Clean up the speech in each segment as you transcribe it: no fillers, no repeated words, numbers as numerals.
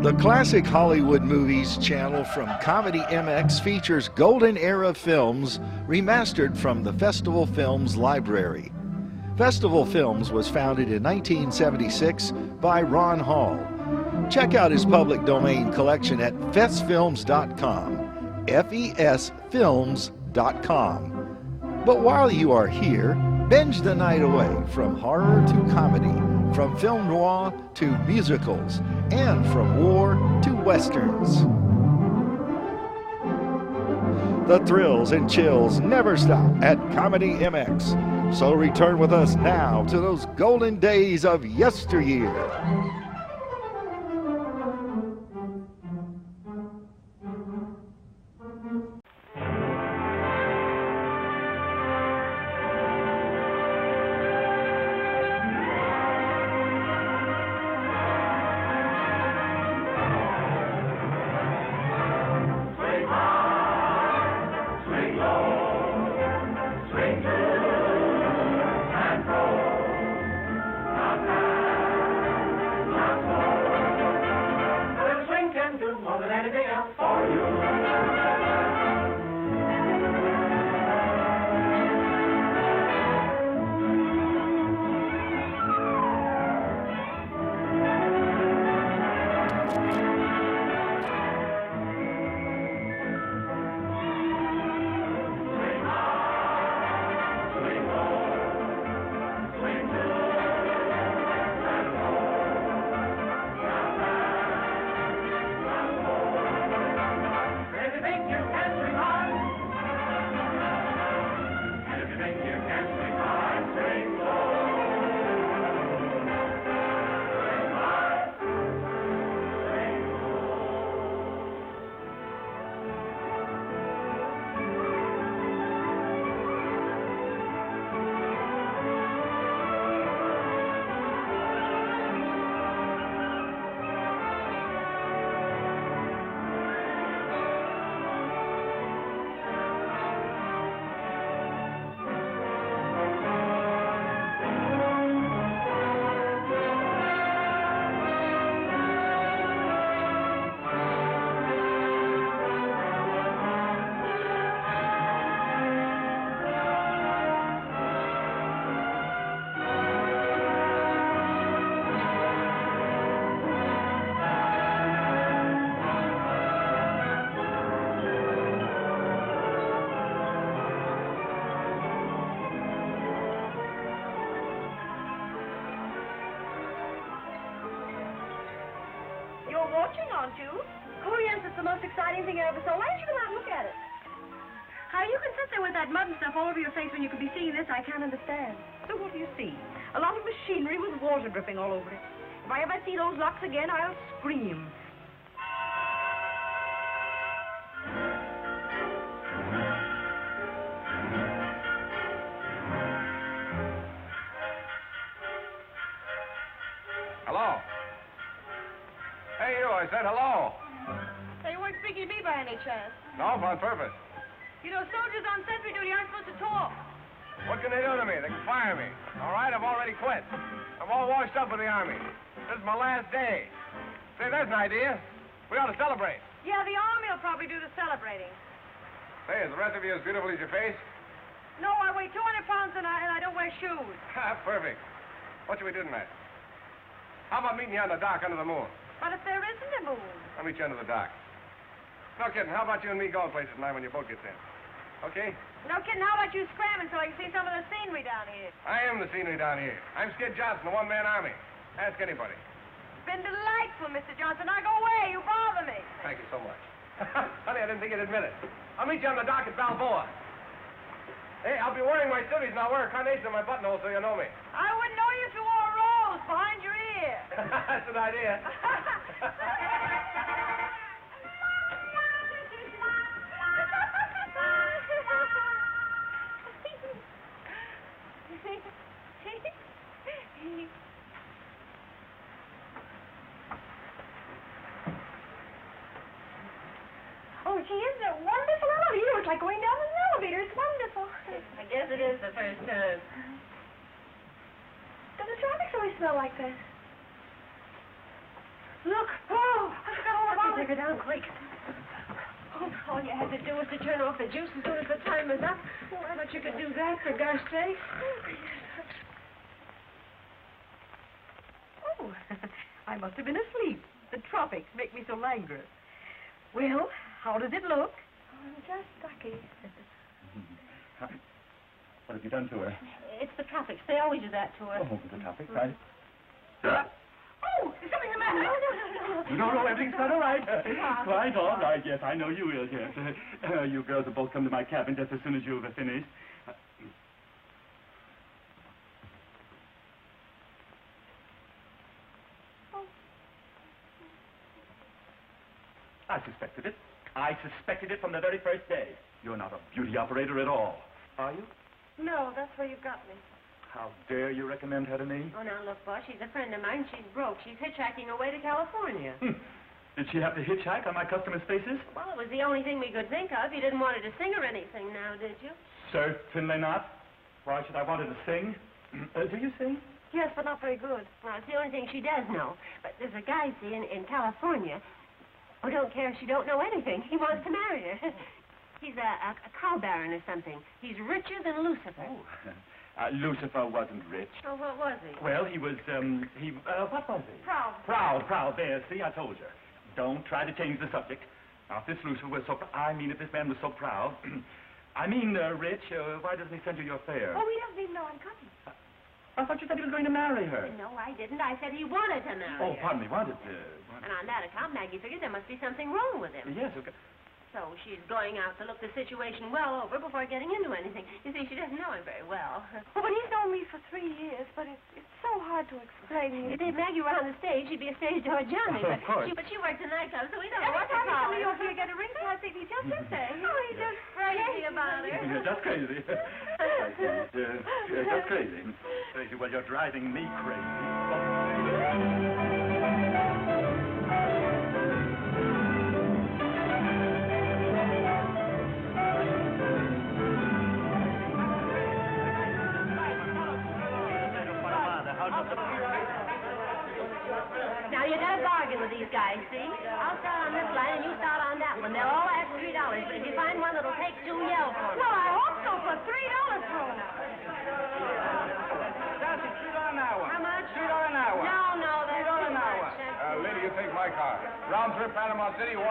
The Classic Hollywood Movies channel from Comedy MX features golden era films remastered from the Festival Films library. Festival Films was founded in 1976 by Ron Hall. Check out his public domain collection at festfilms.com, fesfilms.com. But while you are here, binge the night away from horror to comedy, from film noir to musicals, and from war to westerns. The thrills and chills never stop at Comedy MX. So return with us now to those golden days of yesteryear. Oh, yes, it's the most exciting thing I ever saw. Why don't you come out and look at it? How you can sit there with that mud and stuff all over your face when you could be seeing this, I can't understand. So what do you see? A lot of machinery with water dripping all over it. If I ever see those locks again, I'll scream. Hello? Hey, you, I said hello. Say, you weren't speaking to me by any chance. No, on purpose. You know, soldiers on sentry duty aren't supposed to talk. What can they do to me? They can fire me. All right, I've already quit. I'm all washed up with the Army. This is my last day. Say, there's an idea. We ought to celebrate. Yeah, the Army will probably do the celebrating. Say, is the rest of you as beautiful as your face? No, I weigh 200 pounds and I don't wear shoes. Perfect. What should we do tonight? How about meeting you on the dock under the moon? But if there isn't a moon. I'll meet you under the dock. No kidding. How about you and me going places tonight when your boat gets in? Okay? No kidding. How about you scramming so I can see some of the scenery down here? I am the scenery down here. I'm Skid Johnson, the one-man army. Ask anybody. It's been delightful, Mr. Johnson. Now go away. You bother me. Thank you so much. Honey, I didn't think you'd admit it. I'll meet you on the dock at Balboa. Hey, I'll be wearing my suities and I'll wear a carnation in my buttonhole so you know me. I wouldn't know you if you wore a rose behind your ear. That's an idea. Oh, gee, isn't it wonderful? elevator? It's like going down an elevator. It's wonderful. I guess it is the first time. Does the traffic always smell like that? Look! Oh! take her down quick. Oh, all you had to do was to turn off the juice as soon as the time was up. Oh, I thought you could do that, for gosh sake. Oh, I must have been asleep. The tropics make me so languorous. Well, how does it look? Oh, I'm just ducky. What have you done to her? It's the tropics. They always do that to her. Oh, the tropics, right? Oh, is something the matter? No, everything's quite all right. Quite all right, yes, I know you will, yes. You girls will both come to my cabin just as soon as you've finished. I suspected it. I suspected it from the very first day. You're not a beauty operator at all, are you? No, that's where you got me. How dare you recommend her to me? Oh, now, look, boss, she's a friend of mine. She's broke. She's hitchhiking away to California. Did she have to hitchhike on my customers' faces? Well, it was the only thing we could think of. You didn't want her to sing or anything now, did you? Certainly not. Why should I want her to sing? Do you sing? Yes, but not very good. Well, it's the only thing she does know. But there's a guy, see, in California who don't care if she don't know anything. He wants to marry her. He's a cow baron or something. He's richer than Lucifer. Oh, Lucifer wasn't rich. Oh, what was he? Well, he was, what was he? Proud. Proud. There, see, I told you. Don't try to change the subject. Now, if this Lucifer was if this man was so proud, rich, why doesn't he send you your fare? Oh, he doesn't even know I'm coming. I thought you said he was going to marry her. No, I didn't. I said he wanted to marry her. Pardon me, wanted to. And on that account, Maggie figured there must be something wrong with him. Yes, okay. So she's going out to look the situation well over before getting into anything. You see, she doesn't know him very well. Oh, but he's known me for 3 years, but it's so hard to explain. If Maggie were on the stage, she'd be a stage door Johnny. Of course. But she works in nightclubs, so we don't know Every what to time he call comes her. over here, get a ring card, he just sits there. Oh, he's just crazy about her. You're just crazy. Just crazy. Crazy. Well, you're driving me crazy. Now, you got a bargain with these guys, see? I'll start on this line and you start on that one. They'll all ask $3, but if you find one that'll take 2, yell for me. Well, I hope so, for $3 thrown out. That's it, $3 an hour. How much? $3 an hour. No, that's $3 too an hour. much. Lady, you take my car. Round trip Panama City, $1.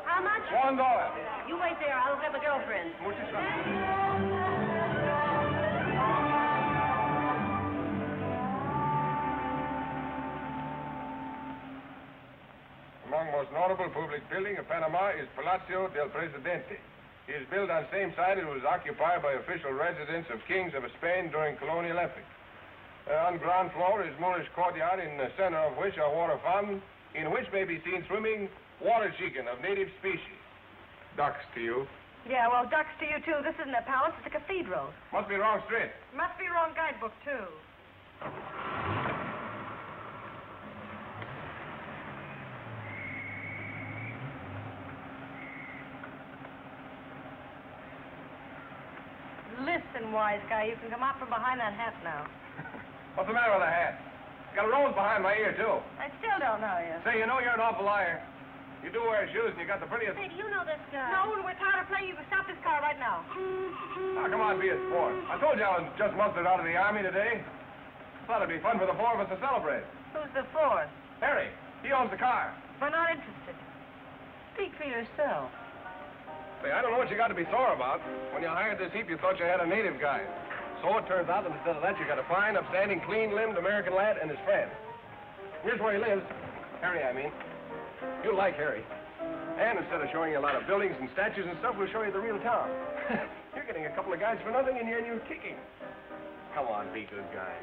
How much? $1. You wait there. I'll grab a girlfriend. Muchas gracias. Among most notable public building of Panama is Palacio del Presidente. It is built on the same site it was occupied by official residence of kings of Spain during colonial epoch. On ground floor is Moorish courtyard, in the center of which are water fountain, in which may be seen swimming water chicken of native species. Ducks to you. Yeah, well, ducks to you, too. This isn't a palace, it's a cathedral. Must be wrong street. Must be wrong guidebook, too. Listen, wise guy, you can come out from behind that hat now. What's the matter with the hat? Got a rose behind my ear, too. I still don't know you. Say, you know you're an awful liar. You do wear shoes, and you got the prettiest... Say, do you know this guy? No, when we're tired of playing, you can stop this car right now. Now, come on, be a sport. I told you I was just mustered out of the Army today. Thought it'd be fun for the 4 of us to celebrate. Who's the fourth? Harry, he owns the car. We're not interested. Speak for yourself. Say, I don't know what you got to be sore about. When you hired this heap, you thought you had a native guy. So it turns out that instead of that, you got a fine, upstanding, clean-limbed American lad and his friend. Here's where he lives. Harry, I mean. You'll like Harry. And instead of showing you a lot of buildings and statues and stuff, we'll show you the real town. You're getting a couple of guys for nothing, and you're kicking. Come on, be good guy.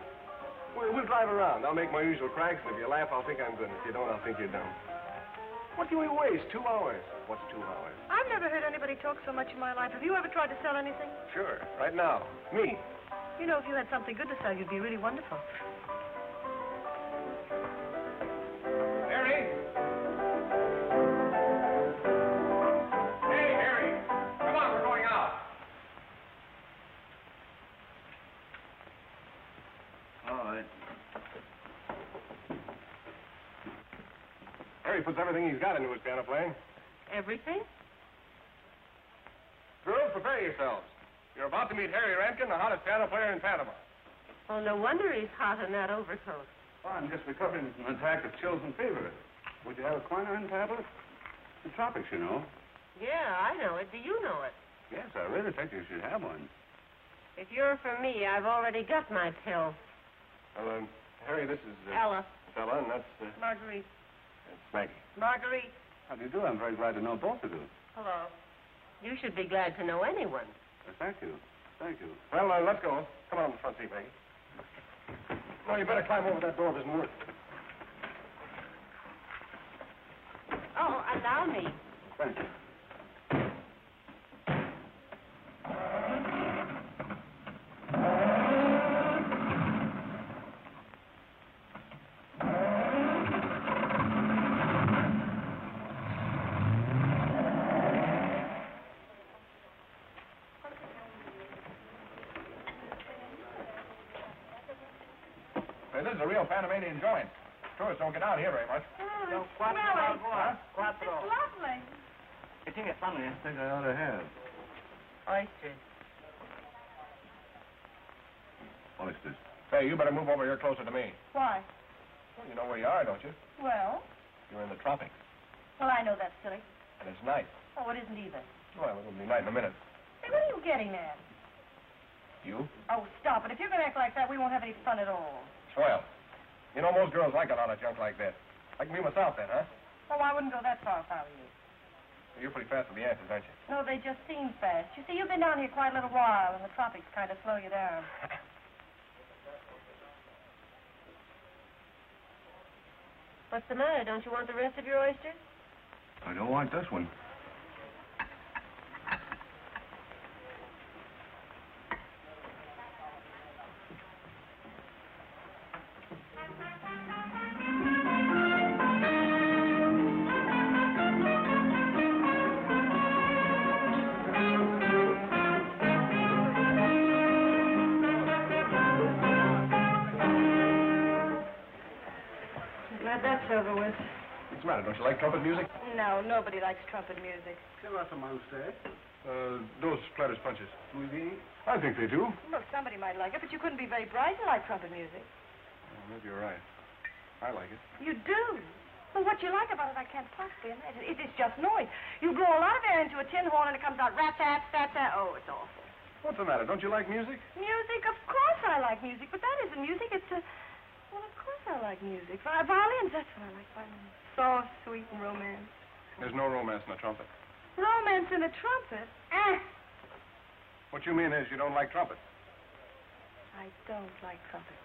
We'll drive around. I'll make my usual cracks, and if you laugh, I'll think I'm good. If you don't, I'll think you're dumb. What can we waste? 2 hours. What's 2 hours? I've never heard anybody talk so much in my life. Have you ever tried to sell anything? Sure. Right now. Me. You know, if you had something good to sell, you'd be really wonderful. Harry? Hey, Harry. Come on, we're going out. All right. Harry puts everything he's got into his piano playing. Everything? Girls, prepare yourselves. You're about to meet Harry Rankin, the hottest piano player in Panama. Well, no wonder he's hot in that overcoat. Oh, I'm just recovering from an attack of chills and fever. Would you have a quinine tablet? The tropics, you know. Yeah, I know it. Do you know it? Yes, I really think you should have one. If you're for me, I've already got my pill. Well, Harry, this is... Ella. Ella, and that's... Marguerite. It's Maggie. Marguerite. How do you do? I'm very glad to know both of you. Hello. You should be glad to know anyone. Thank you. Thank you. Well, let's go. Come on the front seat, Maggie. No, you better climb over that door if it isn't working. Oh, allow me. Thank you. Hey, this is a real Panamanian joint. Tourists don't get out here very much. Well, Huh? it's lovely. I think I ought to have. Oysters. Oysters. Say, you better move over here closer to me. Why? Well, you know where you are, don't you? Well, You're in the tropics. I know that's silly. And it's night. Oh, it isn't either. Well, it'll be night in a minute. Hey, what are you getting at? You? Oh, stop it. If you're going to act like that, we won't have any fun at all. Swell. You know, most girls like a lot of junk like that. I can be myself then, huh? Oh, I wouldn't go that far if I were you. You're pretty fast with the answers, aren't you? No, they just seem fast. You see, you've been down here quite a little while, and the tropics kind of slow you down. What's the matter? Don't you want the rest of your oysters? I don't want this one. Glad that's over with. What's the matter? Don't you like trumpet music? No, nobody likes trumpet music. Those Platters punches. Muy bien. I think they do. Look, somebody might like it, but you couldn't be very bright to like trumpet music. Well, maybe you're right. I like it. You do? Well, what you like about it, I can't possibly imagine. It's just noise. You blow a lot of air into a tin horn and it comes out rat-tat. Oh, it's awful. What's the matter? Don't you like music? Music? Of course I like music, but that isn't music. It's a... Well, of course I like music. Violins, that's what I like. Violins. Soft, sweet, and romance. There's no romance in a trumpet. Romance in a trumpet? What you mean is you don't like trumpets. I don't like trumpets.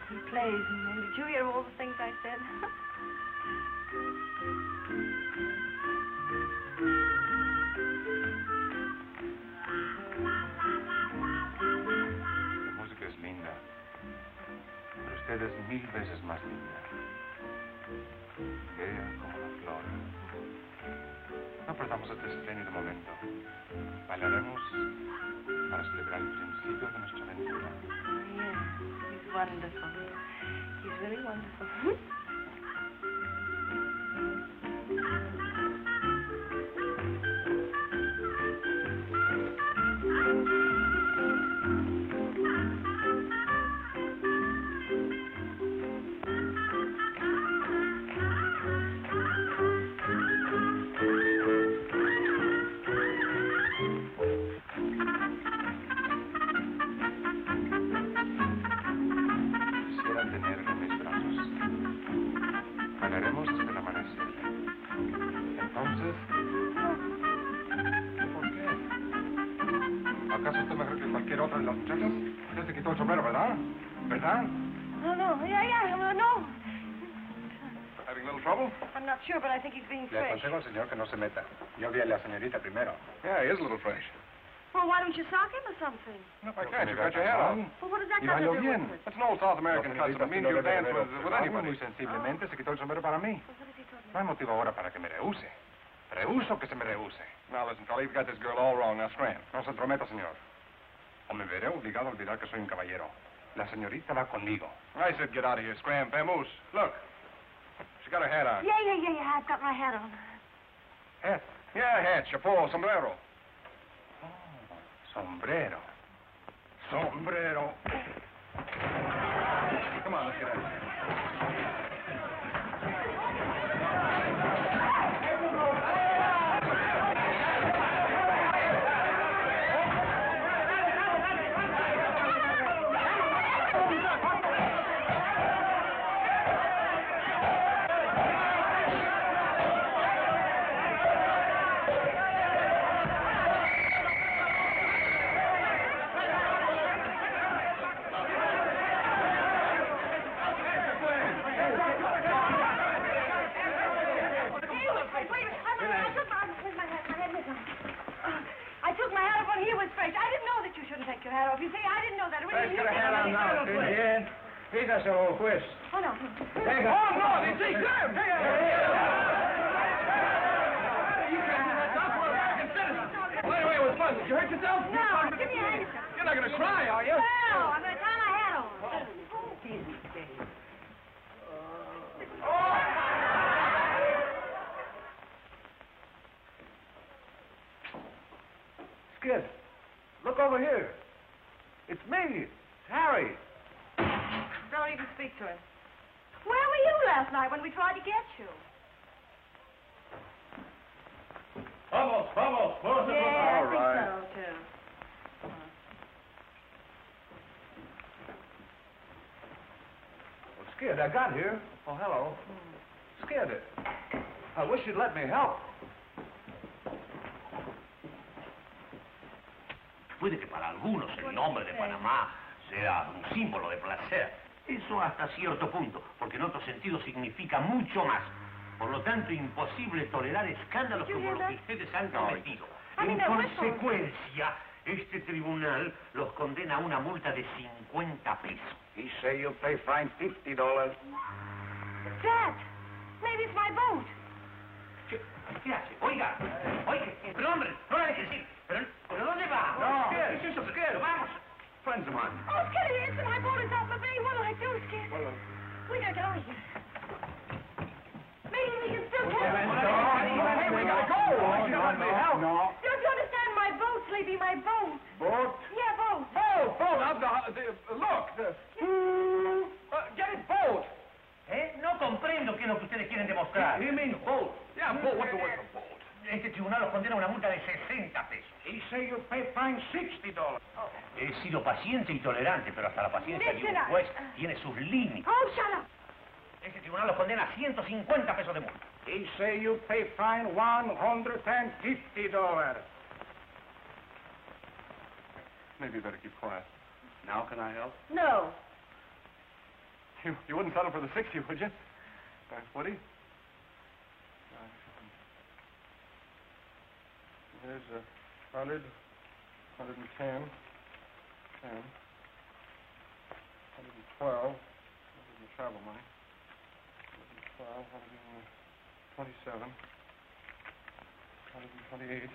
He plays, and did you hear all the things I said? La música es linda, pero usted es 1000 veces más linda. Bella como la flor. No perdamos este espléndido momento. Bailaremos para celebrar el principio de nuestra aventura. Yeah, he's wonderful. He's really wonderful. otra de las muchachas? Usted se quitó el sombrero, ¿verdad? ¿Verdad? No. Yeah, no. Having a little trouble? I'm not sure, but I think he's being Le fresh. aconsejo al señor que no se meta. Yo vi a la señorita primero. Yeah, he is a little fresh. Well, why don't you sock him or something? No, I can't. You've got your hat on. Well, what does that Y got to bailó do bien. with it? That's an old South American La custom. señorita It means no you debe dance beber with algo. anybody. Muy sensiblemente se quitó el sombrero para mí. Well, what has he told you? No hay motivo ahora para que me rehúse. Rehuso que se me rehúse. Now, listen, Carole, you've got this girl all wrong. Now, scram. No se entrometa, señor. O me veré obligado a olvidar que soy un caballero. La señorita va conmigo. I said get out of here, scram. Vamoose, look. She got her hat on. Yeah. I've got my hat on. Hat. Yeah, hat, chapeau, sombrero. Sombrero. Sombrero. Come on, let's get out of here. I took my hat off when he was fresh. I didn't know that you shouldn't take your hat off. You see, I didn't know that. Let's get a hat on now, bien. Fíjaselo, juez. Oh, no. Venga. Oh, no, they say scram. Hey, By the way, it was fun. Did you hurt yourself? No, give me a handkerchief. You're not going to cry, are you? No, I'm going to tie my hat on. Skid, look over here. It's me. It's Harry. Don't even speak to him. Where were you last night when we tried to get you? Vamos. Yeah, All I right. think so, too. Well, Skid, I got here. Oh, hello. Skid, I wish you'd let me help. Puede que para algunos el nombre de Panamá sea un símbolo de placer. Eso hasta cierto punto, porque en otro sentido significa mucho más. Por lo tanto, imposible tolerar escándalos como los que ustedes han cometido. En consecuencia, este tribunal los condena a una multa de 50 pesos. He say you'll pay fine $50. Dad, maybe it's my boat. ¿Qué hace? Oiga, pero hombre, no la dejes ir. ¿Pero dónde va? No, ¿Qué es eso? Skid. Vamos. Friends of mine. Oh, Skid, it's my boat. It's off the bay. What'll I do, Skid? We gotta get out of here. Maybe we can still catch him. Hey, we gotta go. Why don't you let me help? No. Don't you understand? My boat, Sleepy, my boat. Boat? Yeah, boat. Look. Get it, boat. No comprendo qué es lo que ustedes quieren demostrar. He means boat. Yeah, boat. What's the word for boat? Este tribunal los condena a una multa de 60 pesos. He say you'll pay fine $60. He sido paciente y tolerante, pero hasta la paciencia de un juez tiene sus límites. Oh, shut up. Este tribunal los condena a 150 pesos de multa. He say you pay fine $150. Maybe you better keep quiet. Now can I help? No. You wouldn't settle for the 60, would you? Would he? There's 100, 110, 10, 112. This is the travel money. 112, 127, 128,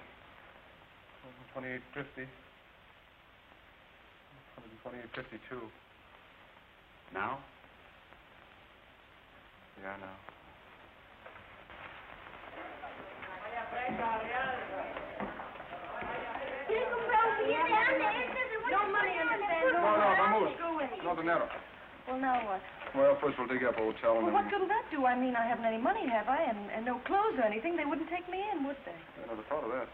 128.50, 128.52. Now? Yeah, now. No money, understand? No, vamos. No dinero. Well, now what? Well, first we'll dig up a hotel and Well, then... what good'll that do? I mean, I haven't any money, have I? And no clothes or anything. They wouldn't take me in, would they? I never thought of that.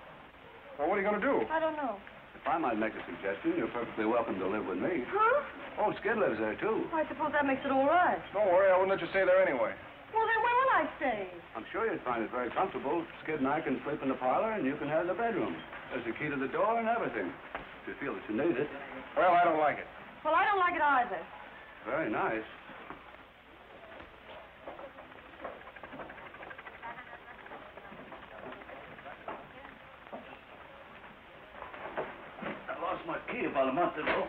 Well, what are you going to do? I don't know. If I might make a suggestion, you're perfectly welcome to live with me. Huh? Old Skid lives there, too. I suppose that makes it all right. Don't worry, I wouldn't let you stay there anyway. Well, then where will I stay? I'm sure you'd find it very comfortable. Skid and I can sleep in the parlor, and you can have the bedroom. There's the key to the door and everything. If you feel that you need it. Well, I don't like it. Well, I don't like it either. Very nice. I lost my key about a month ago.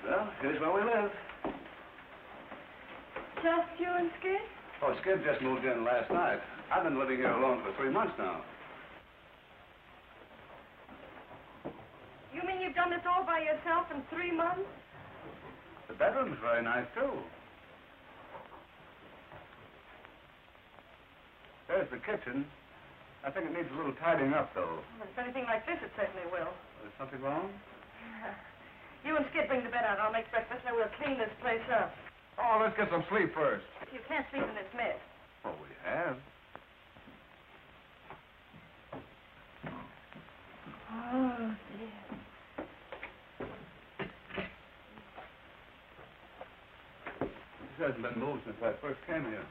Well, here's where we live. Just you and Skid? Oh, Skid just moved in last night. I've been living here alone for 3 months now. You mean you've done this all by yourself in 3 months? The bedroom's very nice, too. There's the kitchen. I think it needs a little tidying up, though. Well, if anything like this, it certainly will. Is something wrong? You and Skid bring the bed out. I'll make breakfast, and we'll clean this place up. Oh, let's get some sleep first. You can't sleep in this mess. Oh, we have. Oh, dear. This hasn't been moved since I first came here.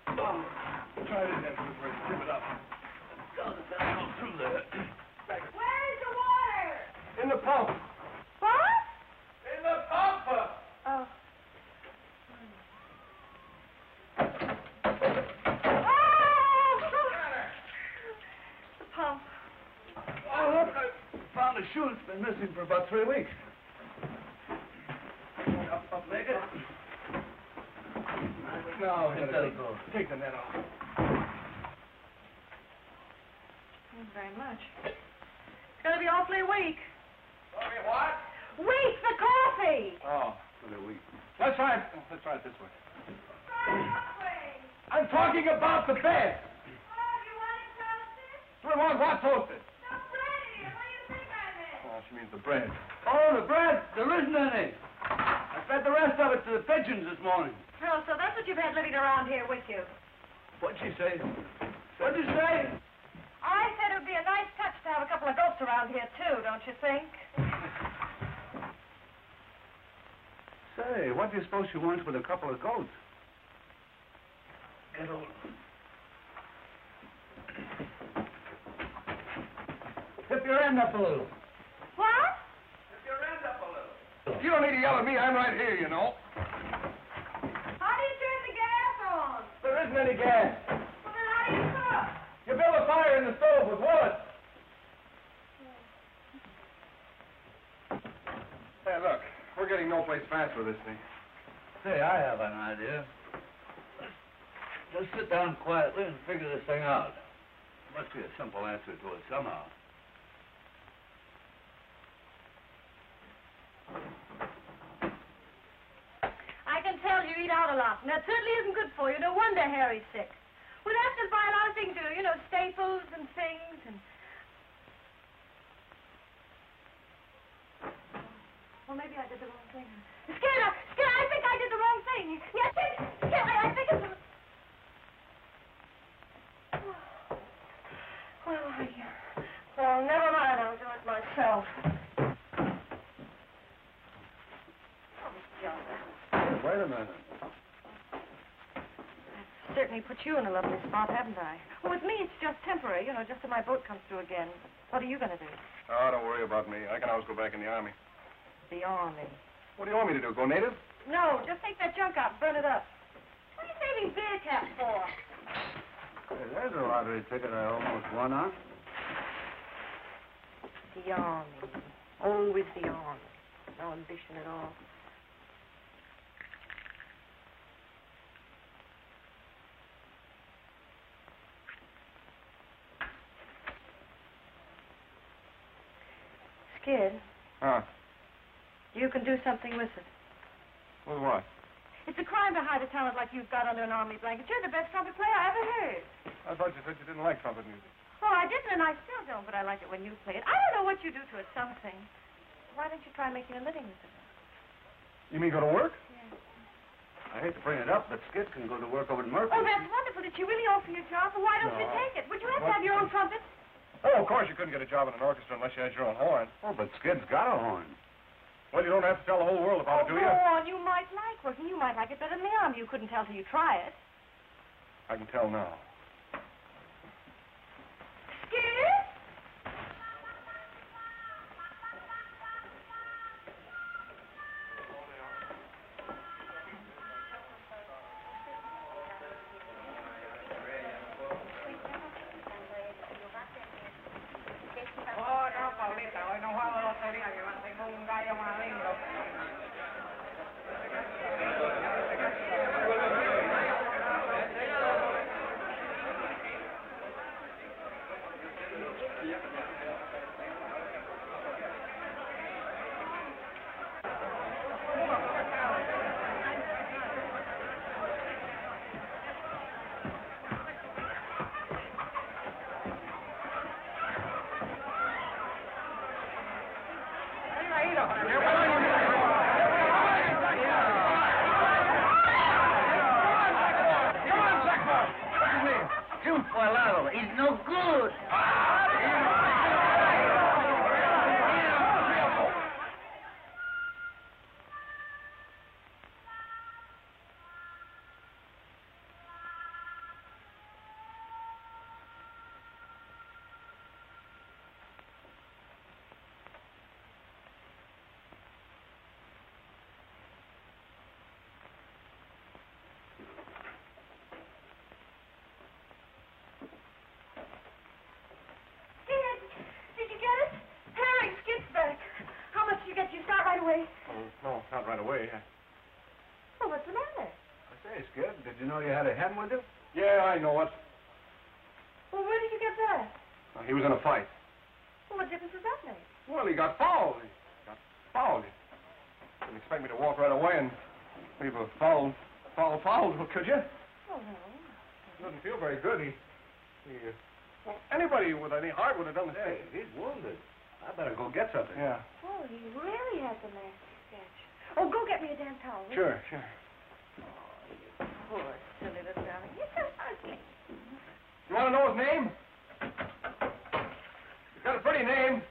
Oh, try it again before I zip it up. God, it's gotta go through there. Where's the water? In the pump. What? In the pump! Oh. The pump. Oh, look, I found a shoe that's been missing for about 3 weeks. Up, make it. No, Let it go. Take the net off. Thank you very much. It's going to be awfully weak. Sorry, what? Weak, the coffee! Oh, Really weak. let's try it. Let's try it this way. Try that way. I'm talking about the bed. Oh, you want it toasted? We want what toasted? The bread here. What do you think I meant? Oh, she means the bread. Oh, the bread. There isn't any. I fed the rest of it to the pigeons this morning. Oh, so that's what you've had living around here with you. What'd she say? What'd you say? I said it would be a nice touch to have a couple of goats around here, too, don't you think? Say, what do you suppose she wants with a couple of goats? Get over. Tip your end up a little. What? Tip your end up a little. You don't need to yell at me. I'm right here, you know. How do you turn the gas on? There isn't any gas. Well, then how do you cook? You build a fire in the stove with wood. Hey, look. We're getting no place fast with this thing. Say, I have an idea. Just sit down quietly and figure this thing out. Must be a simple answer to it somehow. I can tell you eat out a lot, and that certainly isn't good for you. No wonder Harry's sick. We'll have to buy a lot of things, you know, staples and things, and... Well, maybe I did the wrong thing. Skid, I think I did the wrong thing. Yes, Skid, I think it's... Well, never mind. I'll do it myself. Wait a minute. I've certainly put you in a lovely spot, haven't I? Well, with me, it's just temporary, you know, just till my boat comes through again. What are you going to do? Oh, don't worry about me. I can always go back in the army. The army. What do you want me to do, go native? No, just take that junk out and burn it up. What are you saving beer caps for? Hey, there's a lottery ticket I almost won on. The army. Always the army. No ambition at all. Skid, Huh? you can do something with it. With what? It's a crime to hide a talent like you've got under an army blanket. You're the best trumpet player I ever heard. I thought you said you didn't like trumpet music. Well, I didn't, and I still don't, but I like it when you play it. I don't know what you do to it, something. Why don't you try making a living with it? You mean go to work? Yes. I hate to bring it up, but Skid can go to work over at Murphy. Oh, that's wonderful. Did she really offer you a job? Well, why don't you No. take it? Would you have to have your own trumpet? Oh, of course you couldn't get a job in an orchestra unless you had your own horn. Oh, but Skid's got a horn. Well, you don't have to tell the whole world about it, do Go you? on. You might like working. You might like it better than the army. You couldn't tell till you try it. I can tell now. He's no good. No, not right away. Well, what's the matter? I say, Skid, did you know you had a hen with you? Yeah, I know it. Well, where did you get that? He was in a fight. Well, what difference does that make? Well, he got fouled. Didn't expect me to walk right away and leave a foul, could you? Oh, no. Doesn't feel very good. Well, anybody with any heart would have done the same. Hey, he's wounded. I better go get something. Yeah. Oh, he really has a nasty sketch. Oh, go get me a damn towel. Sure. Oh, you poor, silly little darling. You're so ugly. You want to know his name? He's got a pretty name.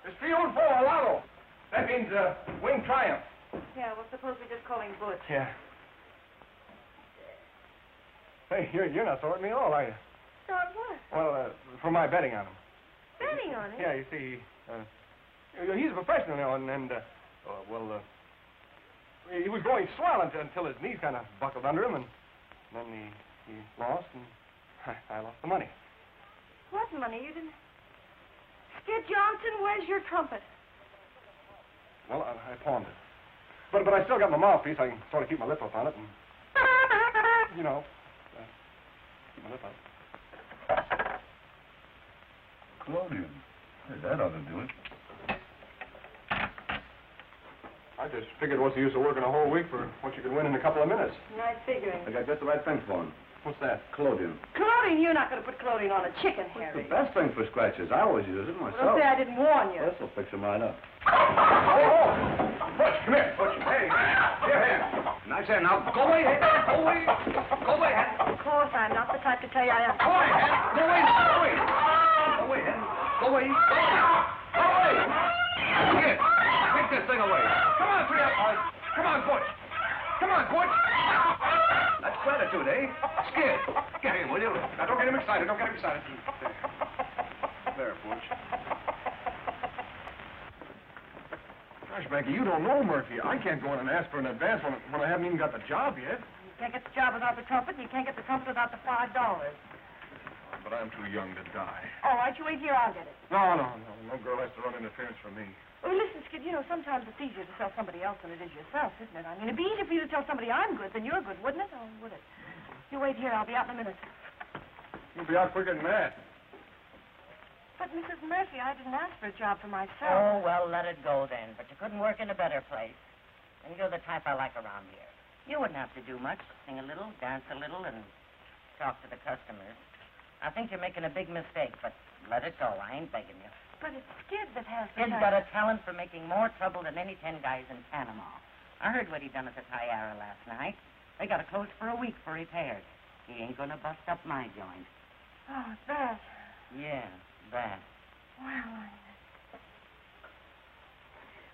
It's Triunfo Alado. That means winged triumph. Yeah, well, suppose we just call him Butch. Yeah. Hey, you're not sorting me at all, are you? Start what? Well, for my betting on him. Betting on him? Yeah, you see, he's a professional, you know, he was going swell until his knees kind of buckled under him, and then he lost, and I lost the money. What money? You didn't... Skid Johnson, where's your trumpet? Well, I pawned it. But I still got my mouthpiece. I can sort of keep my lip up on it, and, you know, keep my lip up. Clodium. Hey, that ought to do it. I just figured what's the use of working a whole week for what you could win in a couple of minutes. Nice figuring. I got just the right thing for him. What's that? Clodium. Clothing? You're not going to put clothing on a chicken, Harry. The best thing for scratches. I always use it myself. Well, don't say I didn't warn you. This will fix him right up. Oh! Butch, come here. Butch, hey. Here. Nice hand. Now, go away. Go away. Go away, Hen. Of course, I'm not the type to tell you I am. Go away, Hen. Go away. Go away. Go away, Hen. Go away. Go away. Go away. Here. Take this thing away. Come on, come on, Butch. Come on, Butch. That's gratitude, eh? Skid. Get him, will you? Now, don't get him excited. There, Butch. Gosh, Maggie, you don't know Murphy. I can't go in and ask for an advance when I haven't even got the job yet. You can't get the job without the trumpet, and you can't get the trumpet without the $5. But I'm too young to die. All right, you wait here, I'll get it. No. No girl has to run interference for me. Oh, listen, Skid, you know, sometimes it's easier to tell somebody else than it is yourself, isn't it? I mean, it'd be easier for you to tell somebody I'm good than you're good, wouldn't it? Oh, would it? You wait here, I'll be out in a minute. You'll be out quicker than that. But, Mrs. Murphy, I didn't ask for a job for myself. Oh, well, let it go then. But you couldn't work in a better place. And you're the type I like around here. You wouldn't have to do much. Sing a little, dance a little, and talk to the customers. I think you're making a big mistake, but let it go. I ain't begging you. But it's Skid that has the Skid's got a talent for making more trouble than any 10 guys in Panama. I heard what he done at the Tiara last night. They got to close for a week for repairs. He ain't gonna bust up my joint. Oh, that. Yeah, that.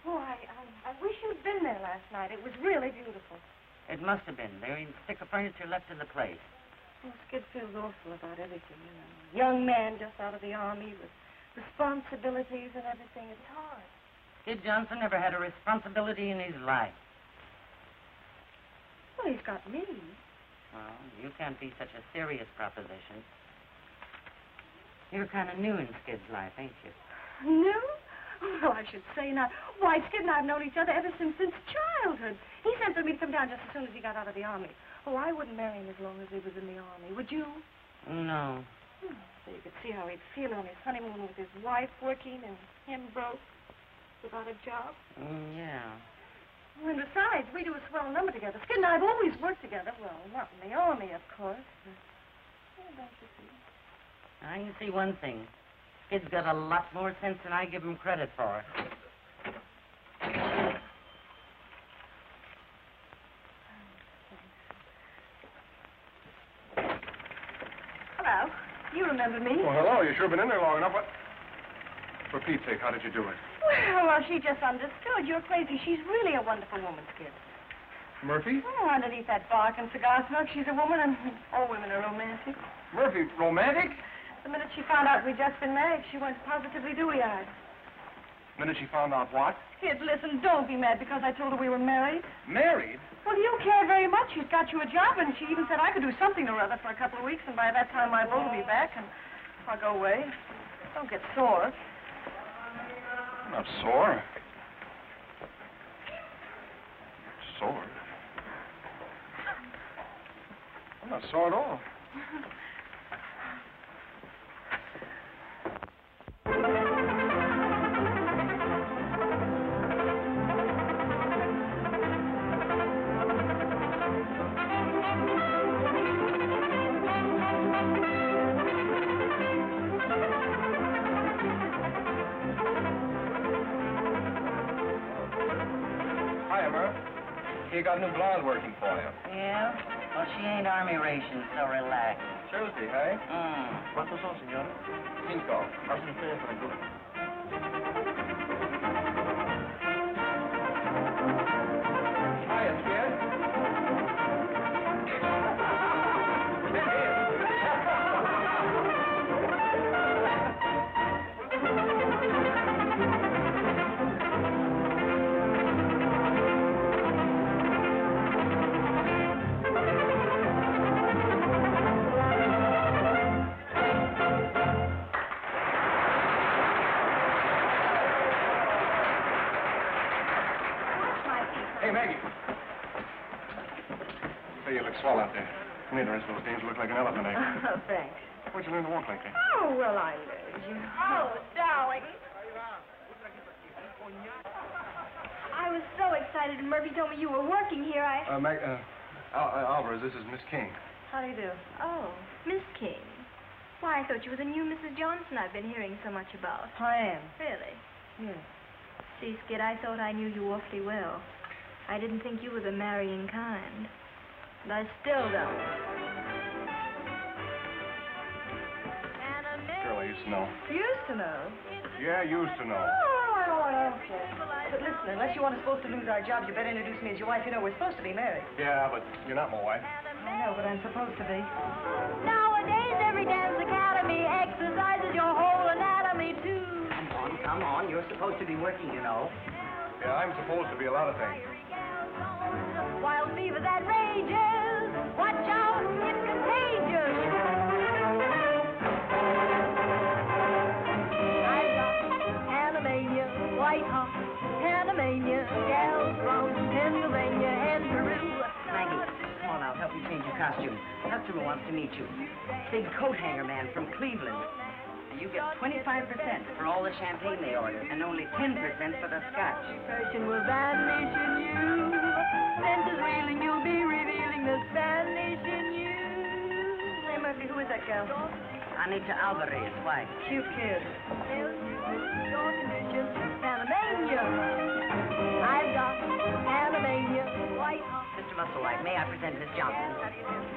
Well, I wish you'd been there last night. It was really beautiful. It must have been. There ain't a stick of furniture left in the place. Well, Skid feels awful about everything, you know. Young man just out of the army with responsibilities and everything. It's hard. Skid Johnson never had a responsibility in his life. Well, he's got me. Well, you can't be such a serious proposition. You're kind of new in Skid's life, ain't you? New? Well, I should say not. Why, Skid and I have known each other ever since childhood. He sent for me to come down just as soon as he got out of the army. Oh, I wouldn't marry him as long as he was in the army. Would you? No. So you could see how he'd feel on his honeymoon with his wife working and him broke without a job. Yeah. Well, and besides, we do a swell number together. Skid and I have always worked together. Well, not in the army, of course. But, don't you see? I can see one thing. Skid's got a lot more sense than I give him credit for. Hello. You remember me? Well, hello. You sure been in there long enough. What? For Pete's sake, how did you do it? Well, she just understood. You're crazy. She's really a wonderful woman, Skid. Murphy? Oh, underneath that bark and cigar smoke, she's a woman, and all women are romantic. Murphy, romantic? The minute she found out we'd just been married, she went positively dewy-eyed. The minute she found out what? Skid, listen, don't be mad because I told her we were married. Married? Well, you cared very much. She's got you a job, and she even said I could do something or other for a couple of weeks, and by that time my boat will be back, and I'll go away. Don't get sore. I'm not sore. Sore? I'm not sore at all. Hiya, Murph. You got a new blonde working for you. Yeah? Well, she ain't army rations, so relax. Tuesday, hey? ¿Cuántos son, señora? 5. Pasen ustedes por el turno. Hiya, Skid. Hey, Maggie. Say, you look swell out there. Neither of those days look like an elephant egg. Oh, thanks. Where'd you learn to walk like that? Oh, well, I learned you. Oh, darling. I was so excited when Murphy told me you were working here. Alvarez, this is Miss King. How do you do? Oh, Miss King. Why, I thought you were the new Mrs. Johnson I've been hearing so much about. I am. Really? Yes. See, Skid, I thought I knew you awfully well. I didn't think you were the marrying kind. And I still don't. Girl, I used to know. Used to know. Yeah, used to know. Oh, I don't care. But listen, unless you want us both to lose our jobs, you better introduce me as your wife. You know, we're supposed to be married. Yeah, but you're not my wife. I know, but I'm supposed to be. Nowadays, every dance academy exercises your whole anatomy, too. Come on. You're supposed to be working, you know. Yeah, I'm supposed to be a lot of things. Wild fever that rages. Watch out, it's contagious. I've got Panamania, white hot, Panamania, gals from Pennsylvania and Peru. Maggie, come on, I'll help you change your costume. Customer wants to meet you. Big coat hanger man from Cleveland. You get 25% for all the champagne they order, and only 10% for the scotch. Passion will vanish in you. Senses reeling, you'll be revealing the Spanish in you. Hey, Murphy, who is that girl? Anita Alvarez, wife. Cute kid. Your condition, Panamania. I've got Panamania, white hot. Mr. Musselwhite, may I present Miss Johnson?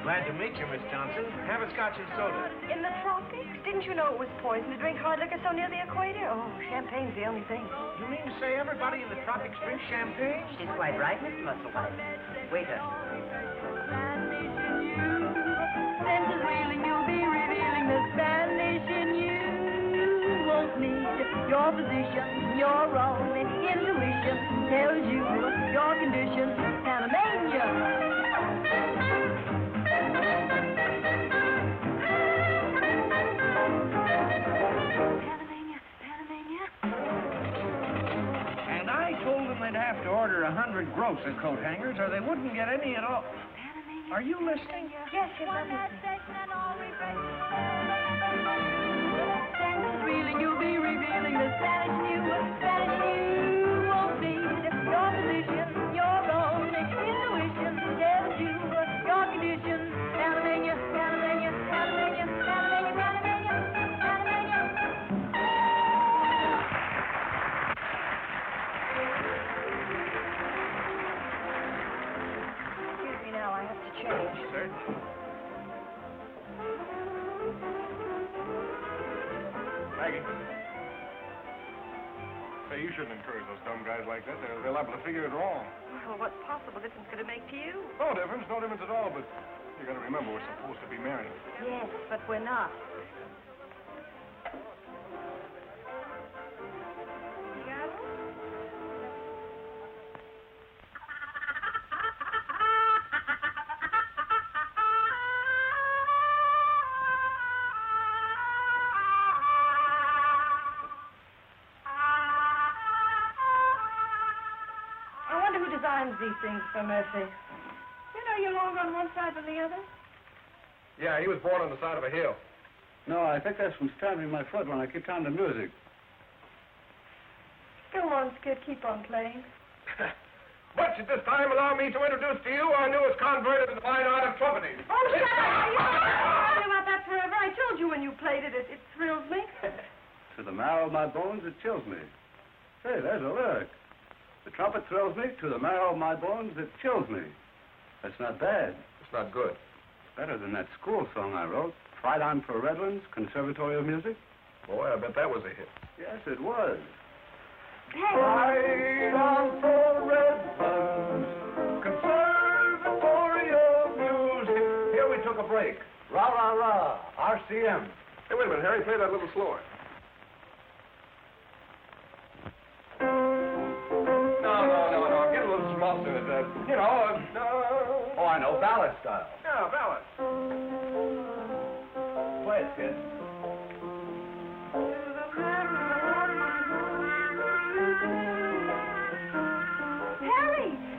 Glad to meet you, Miss Johnson. Have a scotch and soda. In the tropics? Didn't you know it was poison to drink hard liquor so near the equator? Oh, champagne's the only thing. You mean to say everybody in the tropics drinks champagne? She's quite right, Mr. Musselwhite. Waiter. Senses reeling, you'll be revealing the Spanish in you. Won't need your position, your wrong. Intuition tells you your condition, Panamania. And I told them they'd have to order 100 gross of coat hangers or they wouldn't get any at all. Are you listening? Yes, yes, I'm listening. Maggie. Say, you shouldn't encourage those dumb guys like that. They're liable to figure it wrong. Well, what possible difference could it make to you? No difference at all, but you gotta remember we're supposed to be married. Yes, but we're not. These things for Murphy. You know you're longer on one side than the other? Yeah, he was born on the side of a hill. No, I think that's from stamping my foot when I keep time to music. Go on, Skid, keep on playing. But at this time, allow me to introduce to you our newest convert in the fine art of trumpeting. Oh, shut up! You've been talking about that forever. I told you when you played it, it thrills me. To the marrow of my bones, it chills me. Say, there's a lyric. The trumpet thrills me, to the marrow of my bones, it chills me. That's not bad. It's not good. It's better than that school song I wrote, Freiland for Redlands, Conservatory of Music. Boy, I bet that was a hit. Yes, it was. Freiland for Redlands, Conservatory of Music. Here we took a break. Rah, rah, rah, RCM. Hey, wait a minute, Harry, play that a little slower. No, get a little schmaltz in it. Oh, I know, ballad style. Yeah, ballad. Play it, kid.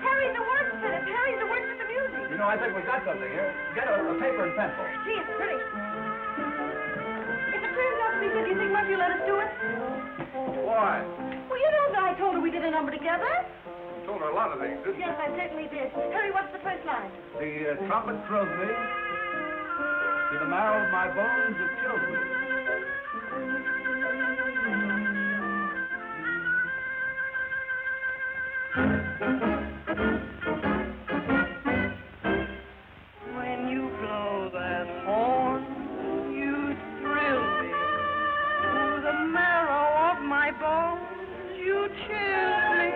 Harry, the words to it. Harry, the words to the music. You know, I think we got something here. Get a paper and pencil. Gee, it's pretty. If it turns out to be good, do you think Murphy will let us do it? Why? Well, you know, I told her we did a number together. You told her a lot of things, didn't you? Yes, I certainly did. Harry, what's the first line? The trumpet thrills me. To the marrow of my bones, it chills me. When you blow that horn, you thrill me. To the marrow of my bones, you chill me.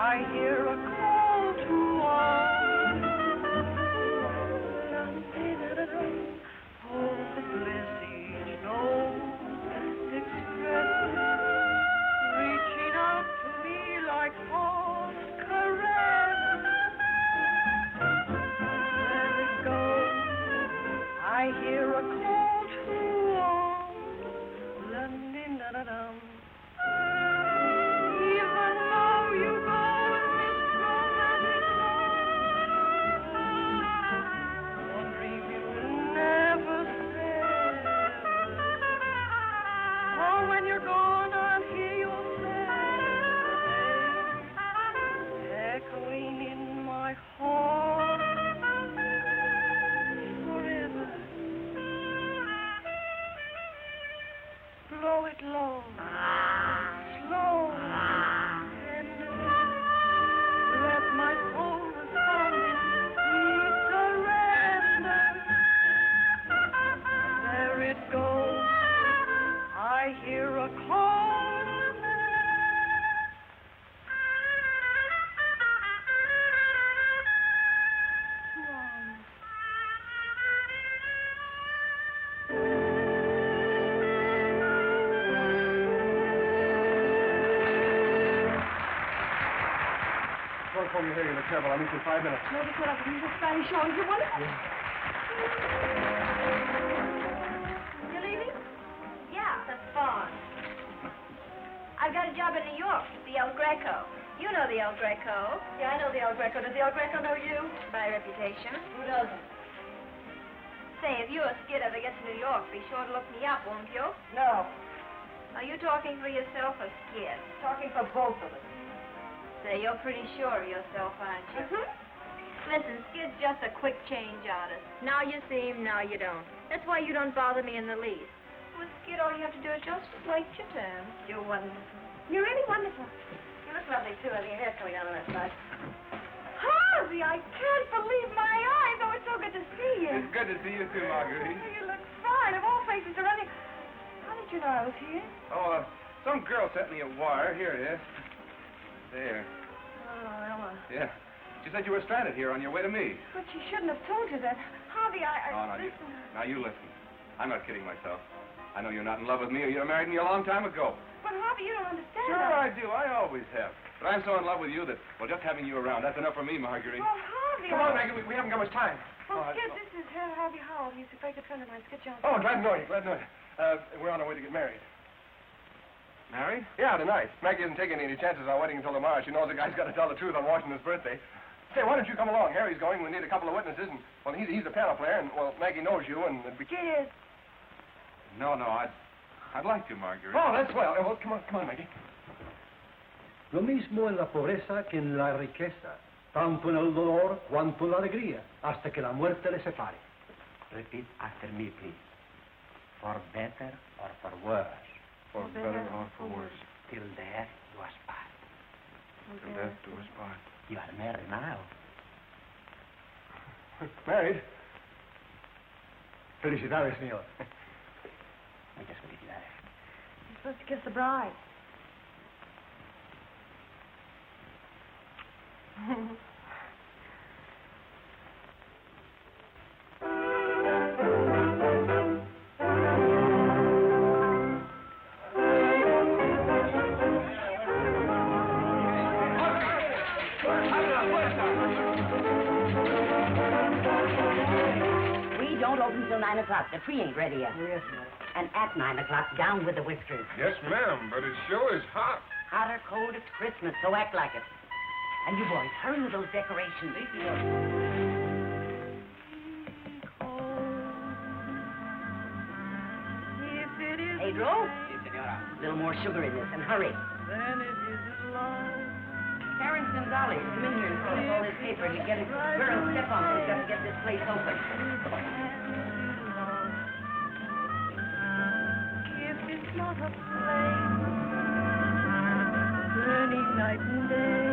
I hear a call to arms. Oh, the bliss each note expresses, reaching out to me like false caress. There it goes. I hear a call to arms. La-dee-da-da-dum. Even though you go in this romantic love, one dream you never said. Oh, when you're gone, I'll hear your sad echoing in my heart forever. Blow it low, slow, tender. Let my soul respond in sweet surrender. There it goes. I hear a call. Don't call me here in the table. I'll meet you in 5 minutes. No, just what up. He's a Spanish show. Is it wonderful? You leaving? Yeah, that's fine. I've got a job in New York, the El Greco. You know the El Greco. Yeah, I know the El Greco. Does the El Greco know you? By reputation. Who doesn't? Say, if you or Skid ever get to New York, be sure to look me up, won't you? No. Are you talking for yourself or Skid? Talking for both of us. Say, you're pretty sure of yourself, aren't you? Listen, Skid's just a quick change artist. Now you see him, now you don't. That's why you don't bother me in the least. With Skid, all you have to do is just wait your turn. You're wonderful. You're really wonderful. You look lovely, too. Have your hair coming down on that side. Harvey, I can't believe my eyes. Oh, it's so good to see you. It's good to see you too, Marguerite. You look fine. Of all places to run in. How did you know I was here? Oh, some girl sent me a wire. Here it is. There. Oh, Ella. Yeah. She said you were stranded here on your way to me. But she shouldn't have told you that. Harvey, listen. Now you listen. I'm not kidding myself. I know you're not in love with me or you'd have married me a long time ago. But Harvey, you don't understand. Sure I do. I always have. But I'm so in love with you that, well, just having you around, that's enough for me, Marguerite. Well, Harvey... Come on, Maggie. We haven't got much time. Well, Skip, this is Harvey Howell. He's a very good friend of mine. Skip Johnson. Oh, glad to know you. Glad to know you. We're on our way to get married. Married? Yeah, tonight. Maggie isn't taking any chances on wedding until tomorrow. She knows the guy's got to tell the truth on Washington's birthday. Say, why don't you come along? Harry's going. We need a couple of witnesses. And, well, he's a piano player, and, well, Maggie knows you, and it'd be... Cheers. No, I'd like to, Marguerite. Oh, that's swell. Well, come on, Maggie. Lo mismo en la pobreza que en la riqueza, tanto en el dolor cuanto en la alegría, hasta que la muerte les separe. Repeat after me, please. For better or for worse. For better or for worse. Till death do us part. Till death do us part. You are married now. Married? Felicidades, señor. Muchas felicidades. You're supposed to kiss the bride. We don't open till 9 o'clock. The tree ain't ready yet. Yes, ma'am. And at 9 o'clock, down with the whiskers. Yes, ma'am, but it sure is hot. Hot or cold, it's Christmas, so act like it. And you boys, hurry with those decorations. Pedro? Sí, señora. A little more sugar in this, and hurry. Then it isn't love. Terrence and Dolly, come in here and fill up all this paper. You get it. Girls, step on it. We've got to get this place open. If it's not a flame, burning night and day,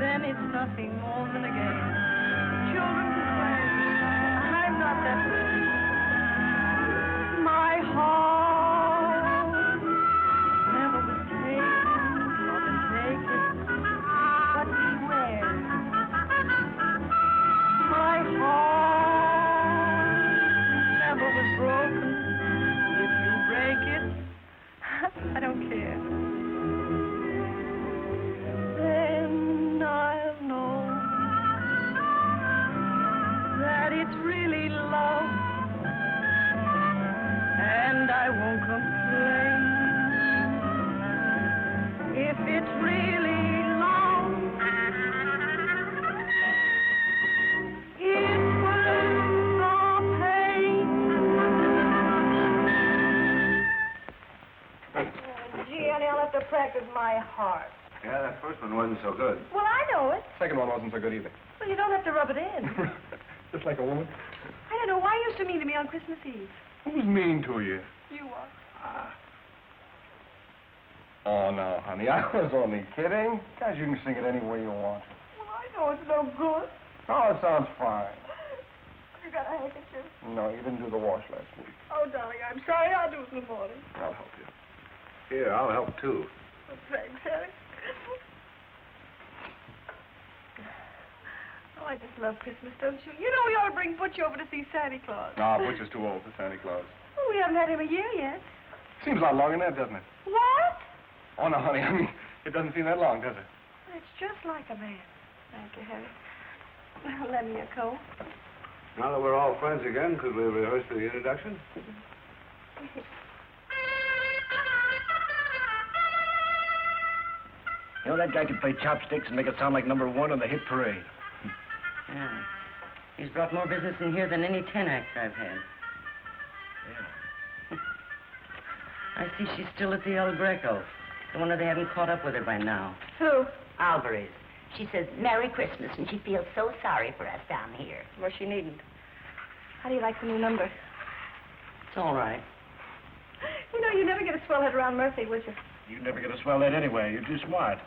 then it's nothing more than a game. Children can play. I'm not that way. My heart never was taken or mistaken, but beware. My heart never was broken. If you break it, I don't care. Then I'll know that it's really love, and I won't complain. If it's really long, it was no pain. Gee, honey, I'll have to practice my heart. Yeah, that first one wasn't so good. Well, I know it. Second one wasn't so good either. Well, you don't have to rub it in. Just like a woman. I don't know why you're so mean to me on Christmas Eve. Who's mean to you? You are. Oh, no, honey, I was only kidding. Guys, you can sing it any way you want. Well, I know it's no good. Oh, it sounds fine. You got a handkerchief? No, you didn't do the wash last week. Oh, darling, I'm sorry. I'll do it in the morning. I'll help you. Here, I'll help too. Oh, thanks, Harry. Oh, I just love Christmas, don't you? You know we ought to bring Butch over to see Santa Claus. No, Butch is too old for Santa Claus. Oh, we haven't had him a year yet. Seems a lot longer than that, doesn't it? What? Oh, no, honey, I mean, it doesn't seem that long, does it? It's just like a man. Thank you, Harry. Lend me a coat. Now that we're all friends again, could we rehearse the introduction? You know, that guy could play chopsticks and make it sound like #1 on the hit parade. Yeah. He's brought more business in here than any 10 acts I've had. Yeah. I see she's still at the El Greco. I wonder they haven't caught up with her by now. Who? Alvarez. She says Merry Christmas, and she feels so sorry for us down here. Well, she needn't. How do you like the new number? It's all right. You know, you never get a swell head around Murphy, would you? You'd never get a swell head anyway. You're too smart.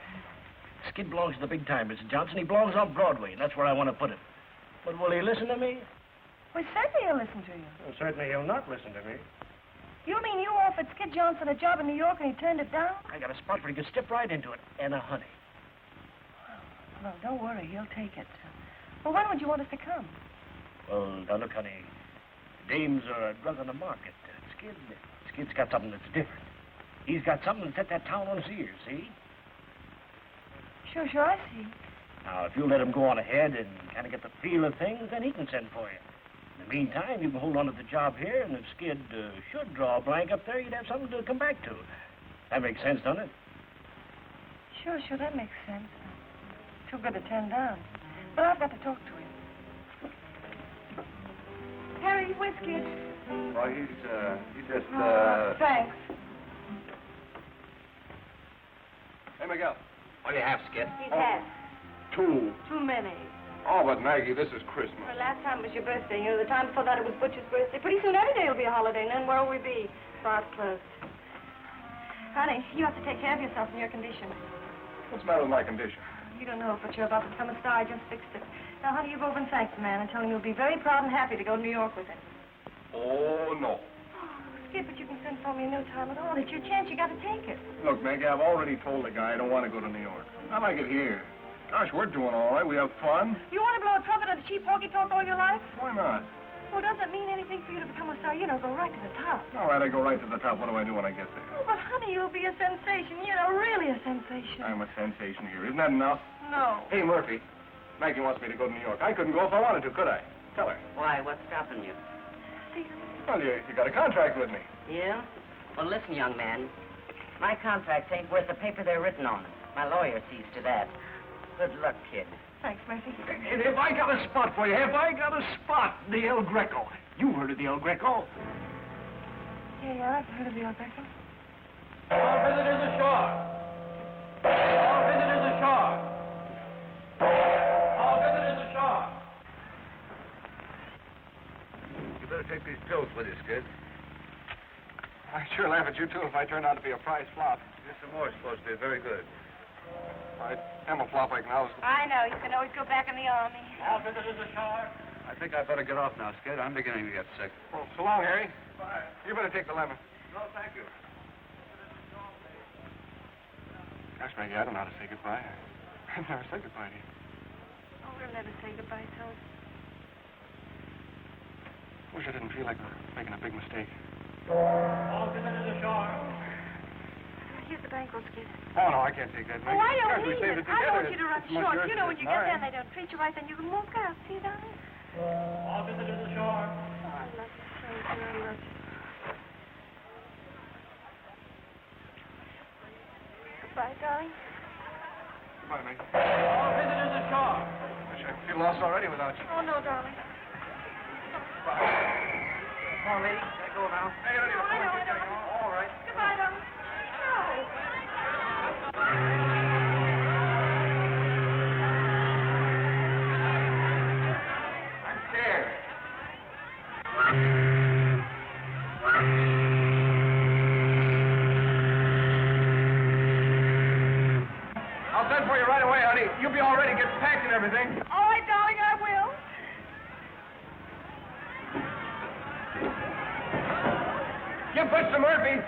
Skid belongs to the big time, Mr. Johnson. He belongs on Broadway, and that's where I want to put him. But will he listen to me? Well, certainly he'll listen to you. Well, certainly he'll not listen to me. You mean you offered Skid Johnson a job in New York and he turned it down? I got a spot where he could step right into it. And a honey. Well, don't worry. He'll take it. Well, when would you want us to come? Well, now look, honey. Dames are a drug on the market. Skid's got something that's different. He's got something that set that town on its ears, see? Sure, I see. Now, if you let him go on ahead and kind of get the feel of things, then he can send for you. In the meantime, you can hold on to the job here, and if Skid should draw a blank up there, you'd have something to come back to. That makes sense, doesn't it? Sure, that makes sense. Too good to turn down. But I've got to talk to him. Harry, where's Skid? Well, he just, Thanks. Hey, Miguel. What do you have, Skid? He's had Two. too many. Oh, but Maggie, this is Christmas. Well, last time was your birthday. You know, the time before that it was Butcher's birthday. Pretty soon every day will be a holiday, and then where'll we be? Bar's closed. Honey, you have to take care of yourself in your condition. What's the matter with my condition? You don't know, but you're about to become a star. I just fixed it. Now, honey, you go over and thank the man and tell him you'll be very proud and happy to go to New York with him. Oh, no. Skip, but you can send for me no time at all. It's your chance. You got to take it. Look, Maggie, I've already told the guy I don't want to go to New York. I like it here. Gosh, we're doing all right. We have fun. You want to blow a trumpet on the cheap honky talk all your life? Why not? Well, does it mean anything for you to become a star? You know, go right to the top. All right, I go right to the top. What do I do when I get there? Oh, but honey, you'll be a sensation. You know, really a sensation. I'm a sensation here. Isn't that enough? No. Hey, Murphy. Maggie wants me to go to New York. I couldn't go if I wanted to, could I? Tell her. Why, what's stopping you? Well, you got a contract with me. Yeah? Well, listen, young man. My contracts ain't worth the paper they're written on. My lawyer sees to that. Good luck, kid. Thanks, Murphy. And if I got a spot for you, have I got a spot? The El Greco. You heard of the El Greco? Yeah, I've heard of the El Greco. All visitors ashore. All visitors ashore. All visitors ashore. You better take these pills with you, Skid. I'd sure laugh at you, too, if I turned out to be a prize flop. Here's some more supposed to be very good. I am a flop like now. I know. You can always go back in the army. All visitors ashore. I think I better get off now, Skid. I'm beginning to get sick. Well, so long, Harry. Bye. You better take the lemon. No, thank you. Gosh, Maggie, I don't know how to say goodbye. I've never said goodbye to you. Oh, we'll never say goodbye, Toad. Wish I didn't feel like making a big mistake. All visitors ashore. Here's the bankroll, Skid. Oh, no, I can't take that, Maggie. Oh, I don't Gosh, we need saved it. it I together. don't want you to run It's much short. yours You know, to when you get get there mine. and they don't treat you right, then you can walk out. See, darling? All visitors ashore. Oh, I love you, Toad. I love you. Goodbye, darling. Goodbye, Maggie. All visitors ashore. Gosh, I feel lost already without you. Oh, no, darling. Bye. Come on, lady. Gotta go now. Hey, you don't need a I know. All right. Goodbye, darling. No. I'm scared. I'll send for you right away, honey. You'll be all ready. Get packed and everything. All right, darling, I will. Give push to Murphy.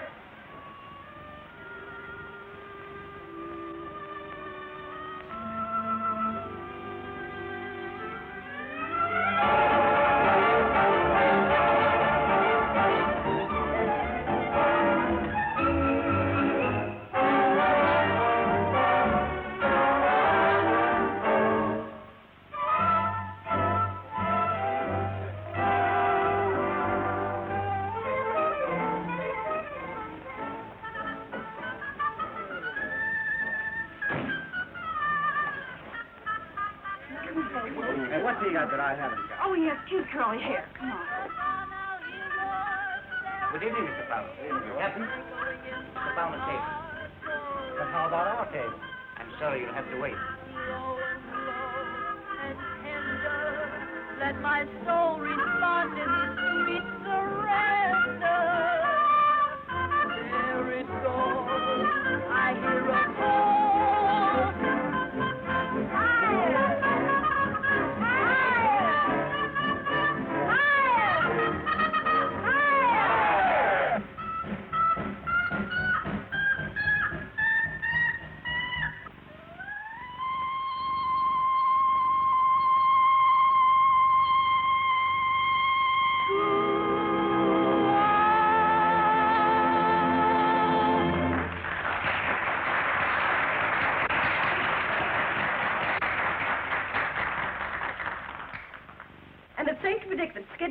Hey, what's he got that I haven't got? Oh, he has cute curly hair. Come on. Good evening, Mr. Fowler. Captain, step on the table. But how about our table? I'm sorry, you'll have to wait. Let my soul respond in sweet surrender. There it goes. I hear a call.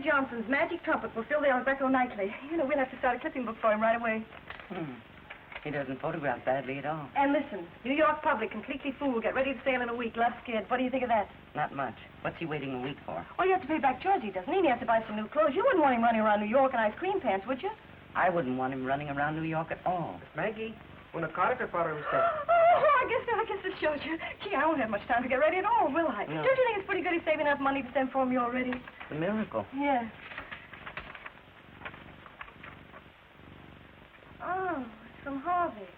Johnson's magic trumpet will fill the Albeco nightly. You know, we'll have to start a clipping book for him right away. He doesn't photograph badly at all. And listen, New York public completely fooled. Get ready to sail in a week. Love skid. What do you think of that? Not much. What's he waiting a week for? Well, you have to pay back Georgie, doesn't he? And he has to buy some new clothes. You wouldn't want him running around New York in ice cream pants, would you? I wouldn't want him running around New York at all. Maggie, una carta para usted. Oh, I guess this shows you. Gee, I won't have much time to get ready at all, will I? No. Don't you think it's pretty good he's saving enough money to send for me already? It's a miracle. Yeah. Oh, it's from Harvey.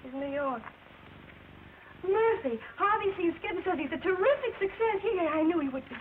He's in New York. Mercy, Harvey sees Skid and says he's a terrific success. Yeah, I knew he would be.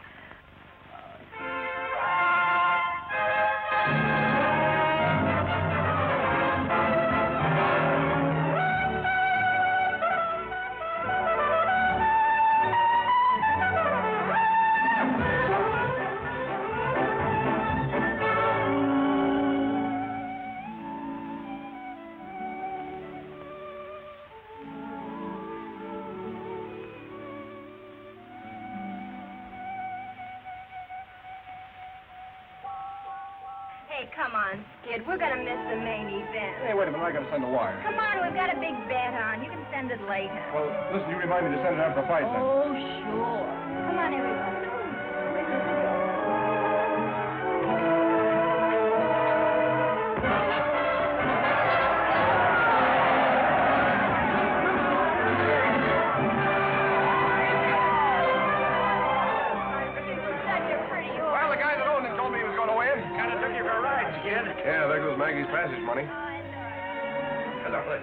Hey, come on, Skid. We're gonna miss the main event. Hey, wait a minute. I gotta send a wire. Come on, we've got a big bet on. You can send it later. Well, listen, you remind me to send it after the fight, then. Oh, sure. Come on, everybody. Well, the guy that owned it told me he was going to win. Kind of took you for a ride, Skid. Yeah, there goes Maggie's passage money. Hello. Hey,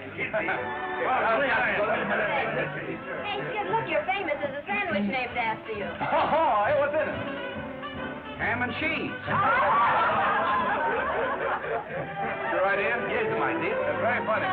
Skid, look, you're famous. There's a sandwich named after you. Oh, hey, what's in it? Ham and cheese. Your idea? Here's my idea. That's very funny.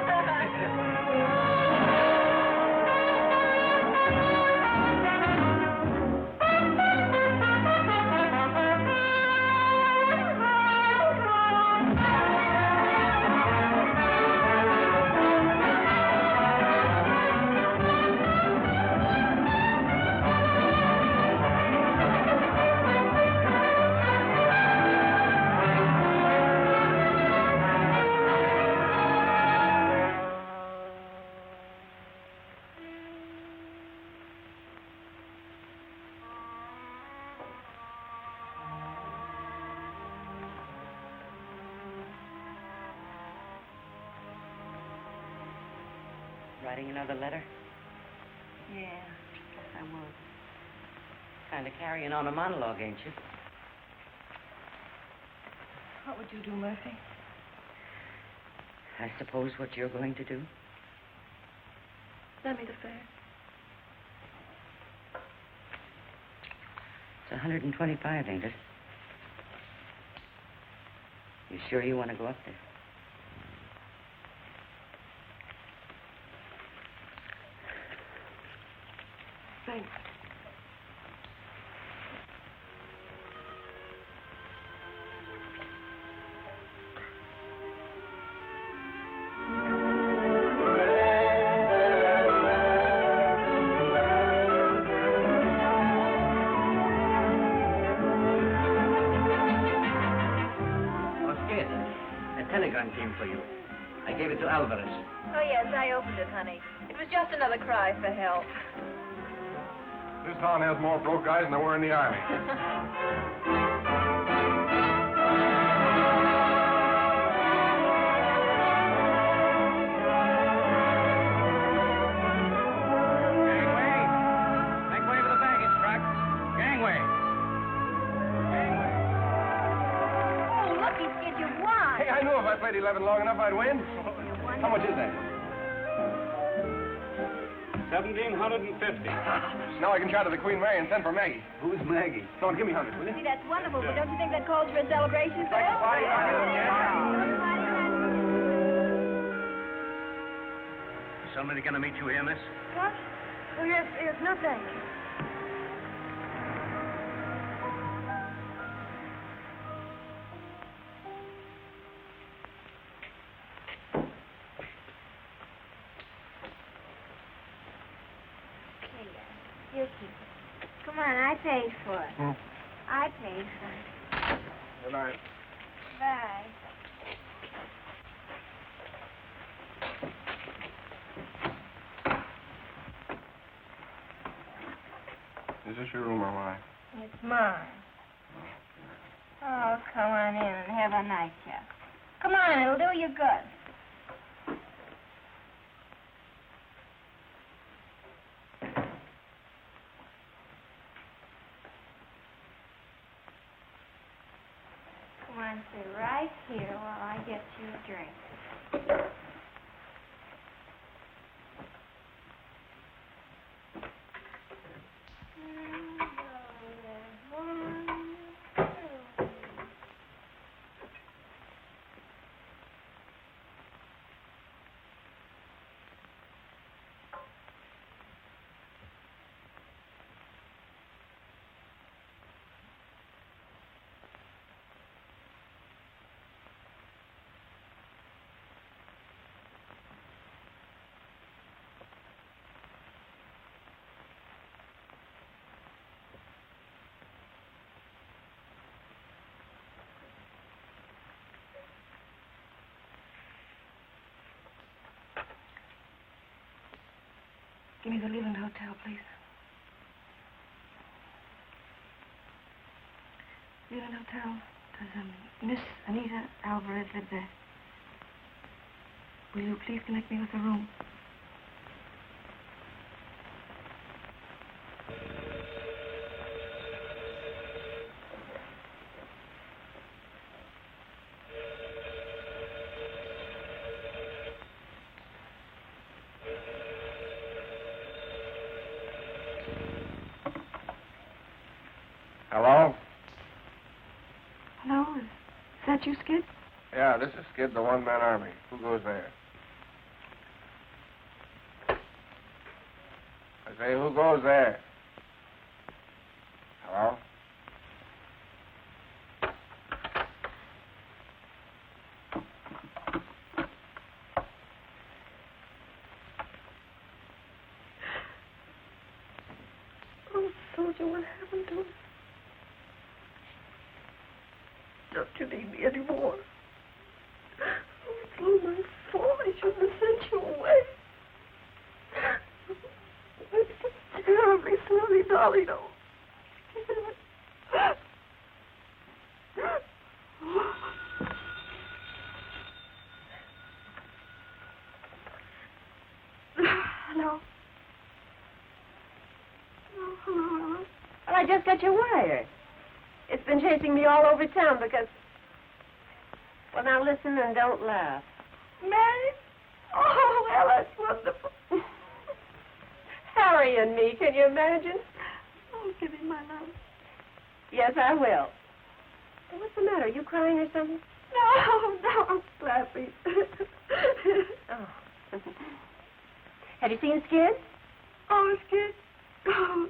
Writing another letter? Yeah, guess I would. Kind of carrying on a monologue, ain't you? What would you do, Murphy? I suppose what you're going to do. Send me the fare. It's 125, ain't it? You sure you want to go up there? Thanks. Telegram came for you. I gave it to Alvarez. Oh, yes, I opened it, honey. It was just another cry for help. This town has more broke guys than there were in the Army. Gangway! Make way for the baggage truck. Gangway! Oh, lucky Skid, you won. Hey, I knew if I played 11 long enough, I'd win. How much is that? 1,750. Now I can shout to the Queen Mary and send for Maggie. Who's Maggie? Don't give me 100, will you? See, that's wonderful, but don't you think that calls for a celebration, Phil? Somebody gonna meet you here, miss? What? Oh, yes, no thanks. Here, keep it. Come on, I paid for it. I paid for it. Good night. Bye. Is this your room or mine? It's mine. Oh, come on in and have a night chat. Come on, it'll do you good. Come on, sit right here while I get you a drink. Give me the Leland Hotel, please. Leland Hotel. Does Miss Anita Alvarez live there? Will you please connect me with a room? Hello? Hello? Is that you, Skid? Yeah, this is Skid, the one-man army. Who goes there? I say, who goes there? Hello? Oh, soldier, what happened to us? Don't you need me anymore? Oh, it's all my fault. I shouldn't have sent you away. It's so terribly silly, darling. Oh. Hello? Oh, hello. Well, I just got your wire. It's been chasing me all over town because... Well, now listen and don't laugh. Mary? Oh, well, that's wonderful. Harry and me, can you imagine? Oh, give me my love. Yes, I will. Hey, what's the matter? Are you crying or something? No, I'm laughing. Oh. Have you seen Skid? Oh, Skid. Oh,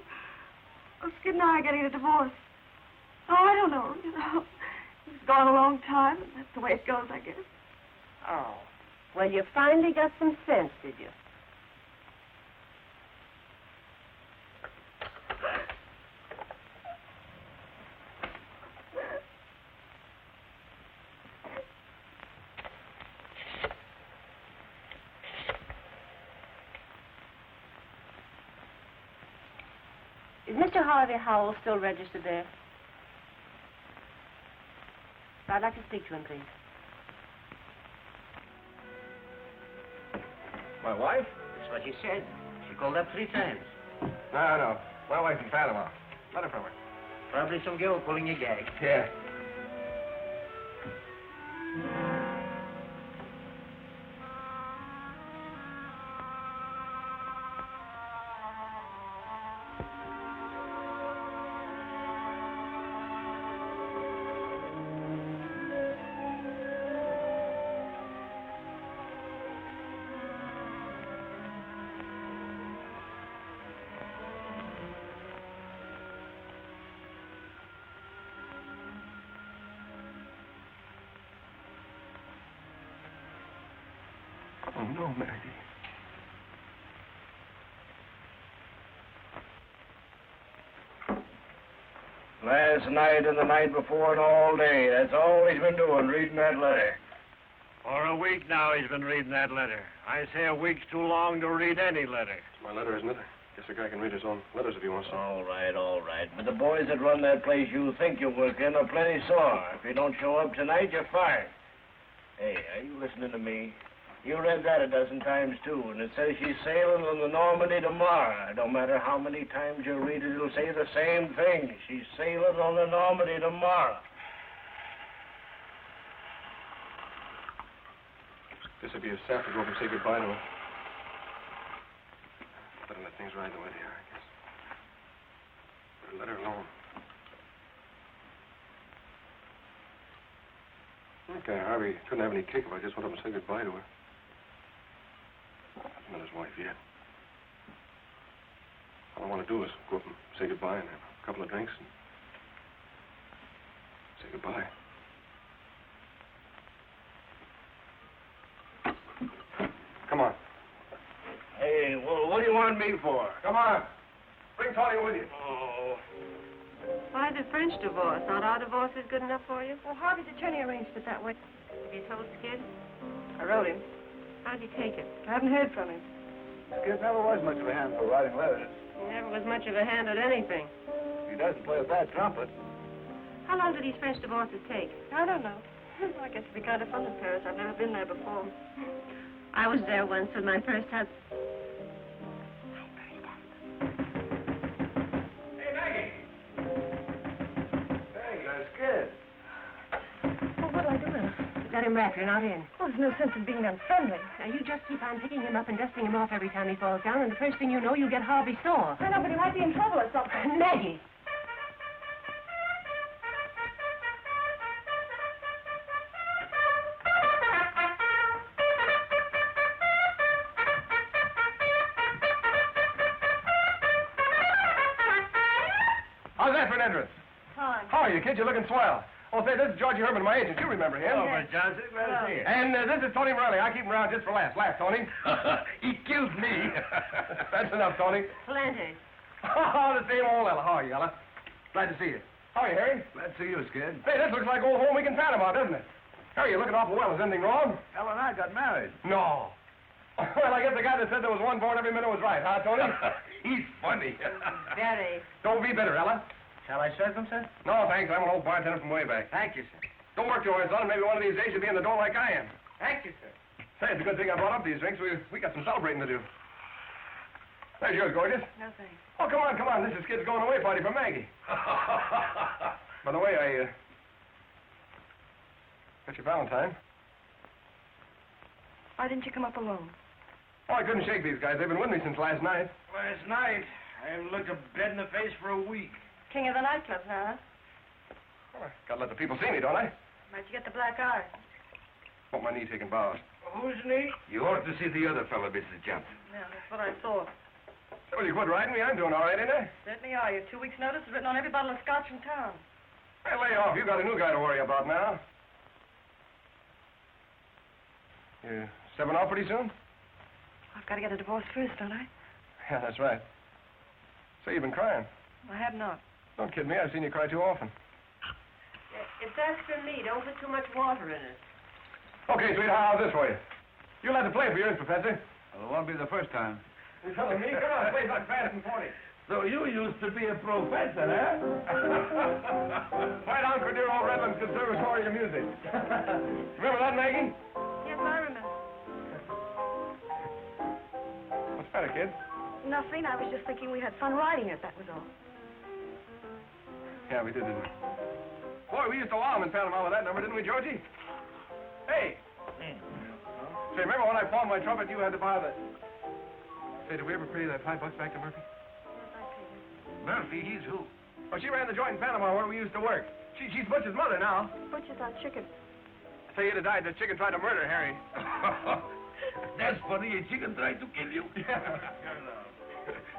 Skid and I are getting a divorce. Oh, I don't know, you know. It's gone a long time, and that's the way it goes, I guess. Oh. Well, you finally got some sense, did you? Is Mr. Harvey Howell still registered there? I'd like to speak to him, please. My wife? That's what you said. She called up 3 times. No. My wife's in Panama. Letter from her. Probably some girl pulling a gag. Yeah. Oh, no, Maggie. Last night and the night before and all day. That's all he's been doing, reading that letter. For a week now he's been reading that letter. I say a week's too long to read any letter. It's my letter, isn't it? Guess a guy can read his own letters if he wants to. All right, all right. But the boys that run that place you think you work in are plenty sore. If you don't show up tonight, you're fired. Hey, are you listening to me? You read that a dozen times, too, and it says she's sailing on the Normandy tomorrow. No matter how many times you read it, it'll say the same thing. She's sailing on the Normandy tomorrow. Guess it'd be a sap to go up and say goodbye to her. Better let things ride the way they are, I guess. Better let her alone. Okay, Harvey couldn't have any kick if I just went up and said goodbye to her. He's not his wife yet. All I want to do is go up and say goodbye and have a couple of drinks and say goodbye. Come on. Hey, well, what do you want me for? Come on. Bring Tony with you. Oh. Why the French divorce? Aren't our divorces good enough for you? Well, Harvey's attorney arranged it that way. Have you told Skid? I wrote him. How'd he take it? I haven't heard from him. Skid never was much of a hand for writing letters. He never was much of a hand at anything. He doesn't play a bad trumpet. How long do these French divorces take? I don't know. I guess it'd be kind of fun in Paris. I've never been there before. I was there once with my first husband. Hey, Maggie. Hey, that's Skid. Well, what'd I do with him? Let him rap. You're not in. Well, there's no sense in being unfriendly. Now, you just keep on picking him up and dusting him off every time he falls down, and the first thing you know, you'll get Harvey sore. I know, but he might be in trouble or something. Maggie! How's that for an entrance? Fine. How are you, kid? You're looking swell. Oh, say, this is Georgie Herman, my agent. You remember him. Oh, Miss Johnson, glad to see you. And this is Tony Morelli. I keep him around just for laughs. Laugh, Tony. He kills me. That's enough, Tony. Plenty. Oh, the same old Ella. How are you, Ella? Glad to see you. How are you, Harry? Glad to see you, Skid. Hey, this looks like old home week in Panama, doesn't it? Harry, you're looking awful well. Is anything wrong? Ella and I got married. No. Well, I guess the guy that said there was one born every minute was right, huh, Tony? He's funny. Very. Don't be bitter, Ella. Shall I serve them, sir? No, thanks. I'm an old bartender from way back. Thank you, sir. Don't work too hard, son. Maybe one of these days you'll be in the door like I am. Thank you, sir. Say, it's a good thing I brought up these drinks. We got some celebrating to do. There's yours, gorgeous. No, thanks. Oh, come on, come on. This is Skid's going away party for Maggie. By the way, I got your Valentine. Why didn't you come up alone? Oh, I couldn't shake these guys. They've been with me since last night. Last night, I haven't looked a bed in the face for a week. King of the nightclubs now, huh? Well, I gotta let the people see me, don't I? Might you get the black eye? Want my knee taking bows. Who's knee? You ought to see the other fellow, Mrs. Johnson. Yeah, that's what I thought. Well, you quit riding me. I'm doing all right, ain't I? Certainly are. Your 2 weeks' notice is written on every bottle of scotch in town. Well, lay off. You got a new guy to worry about now. You stepping off pretty soon? I've got to get a divorce first, don't I? Yeah, that's right. So you've been crying. I have not. Don't kid me. I've seen you cry too often. It's extra meat. Don't put too much water in it. Okay, sweetheart, how's this for you? You'll have to play for yours, Professor. Well, it won't be the first time. You telling me? Come on, play like fast and 40. So you used to be a professor, huh? Right on, Cordero Redlands Conservatory of Music. Remember that, Maggie? Yes, I remember. What's the matter, kid? Nothing. I was just thinking we had fun riding it, that was all. Yeah, we did, didn't we? Boy, we used to wow 'em in Panama with that number, didn't we, Georgie? Hey! Say, remember when I pawned my trumpet, you had to buy the... Say, did we ever pay that $5 back to Murphy? Murphy, he's who? Oh, she ran the joint in Panama where we used to work. She's Butch's mother now. Butcher's our chicken. Say, you'd have died. The chicken tried to murder Harry. That's funny. A chicken tried to kill you.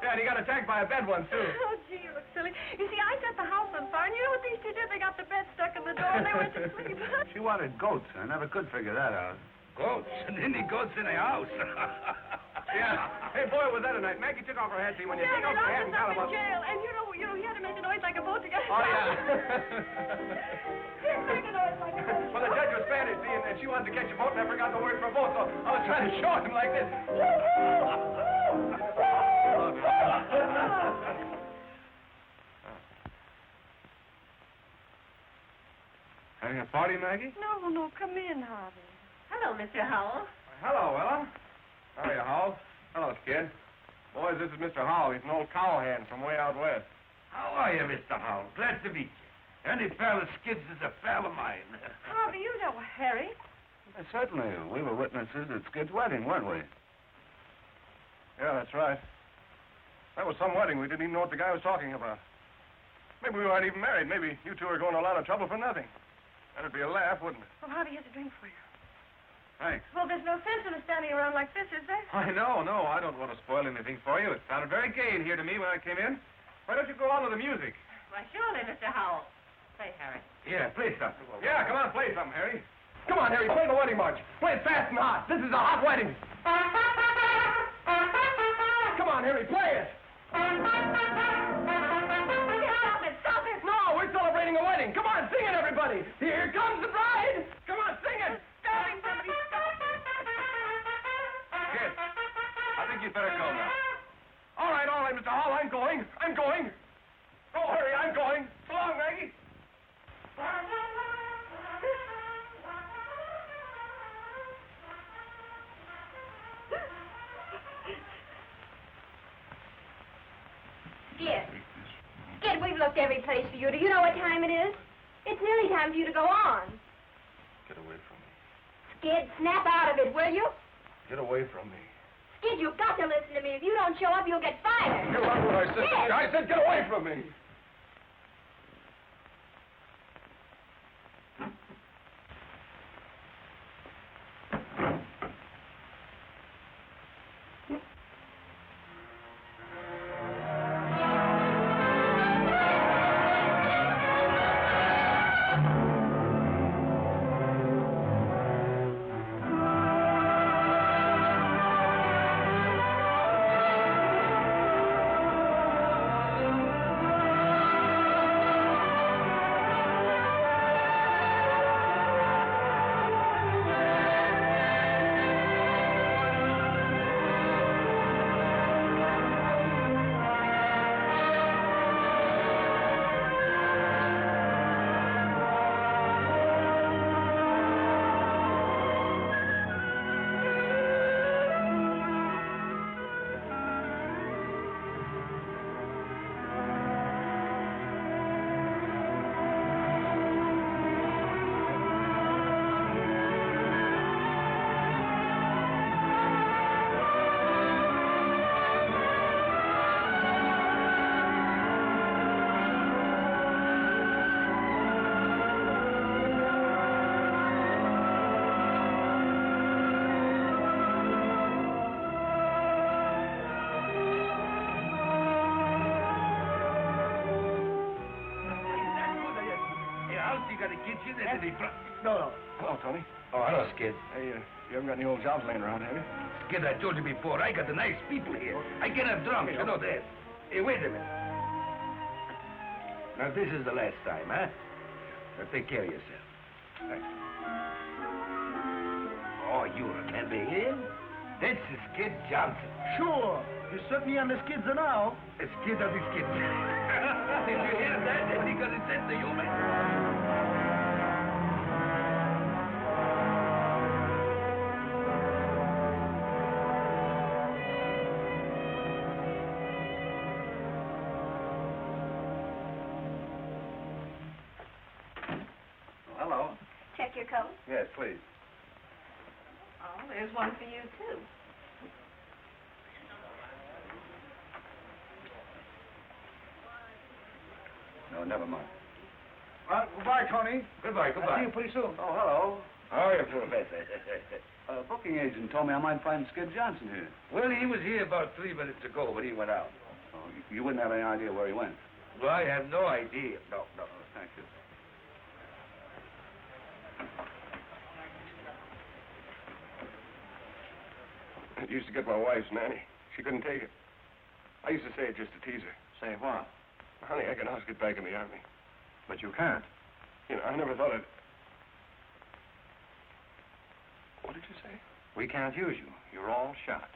Yeah, and he got attacked by a bed once, too. Oh, gee, you look silly. You see, I set the house on fire, and you know what these two did? They got the bed stuck in the door, and they went to sleep. She wanted goats. I never could figure that out. Goats? And any goats in a house? Yeah. Hey, boy, was that a night. Maggie took off her hat, see, when you Yeah, take they off your hat locked and us up in calabash. jail, and you know, he had to make a noise like a boat to get us Oh, out. yeah. He had to make a noise like a boat. Well, the judge was Spanish, see, and she wanted to catch a boat, and I forgot the word for boat, so I was trying to show him like this. Having a party, Maggie? No, come in, Harvey. Hello, Mr. Howell. Hello, Ella. How are you, Howell? Hello, Skid. Boys, this is Mr. Howell. He's an old cowhand from way out west. How are you, Mr. Howell? Glad to meet you. Any pal of Skid's is a pal of mine. Harvey, you know Harry. Certainly. We were witnesses at Skid's wedding, weren't we? Yeah, that's right. That was some wedding. We didn't even know what the guy was talking about. Maybe we weren't even married. Maybe you two are going to a lot of trouble for nothing. That'd be a laugh, wouldn't it? Well, Harvey, here's a drink for you. Thanks. Well, there's no sense in us standing around like this, is there? I know, no. I don't want to spoil anything for you. It sounded very gay in here to me when I came in. Why don't you go on with the music? Why, surely, Mr. Howell. Say, Harry. Yeah, play something. Yeah, come on, play something, Harry. Come on, Harry, play the wedding march. Play it fast and hot. This is a hot wedding. Come on, Harry, play it. Stop it, stop it. No, we're celebrating a wedding. Come on, sing it, everybody. Here comes the bride. Come on, sing it. Stop it, somebody, stop it. Kid, I think you'd better go now. All right, Mr. Hall, I'm going. Go, Harry, I'm going. So long, Maggie. Skid, we've looked every place for you. Do you know what time it is? It's nearly time for you to go on. Get away from me. Skid, snap out of it, will you? Get away from me. Skid, you've got to listen to me. If you don't show up, you'll get fired. You heard what I said. Skid! I said get away from me. No. Hello, Tony. Oh, hello, Skid. Hey, you haven't got any old jobs laying around, have you? Skid, I told you before, I got the nice people here. I can have drums, you know that. Hey, wait a minute. Now, this is the last time, huh? Now, take care of yourself. Thanks. Oh, you remember him? That's Skid Johnson. Sure. You set me on the skids now. A skid of the skids. Did you hear that? That's because it said to you, man. Hello. Check your coat. Yes, please. Oh, there's one for you, too. No, never mind. Goodbye, Tony. Goodbye. I'll see you pretty soon. Oh, hello. How are you, Professor? A booking agent told me I might find Skid Johnson here. Well, he was here about 3 minutes ago, but he went out. Oh, you wouldn't have any idea where he went? Well, I have no idea. No. Thank you. It used to get my wife's nanny. She couldn't take it. I used to say it just to tease her. Say what? Honey, I can always get back in the army. But you can't. You know, I never thought I'd... What did you say? We can't use you. You're all shot.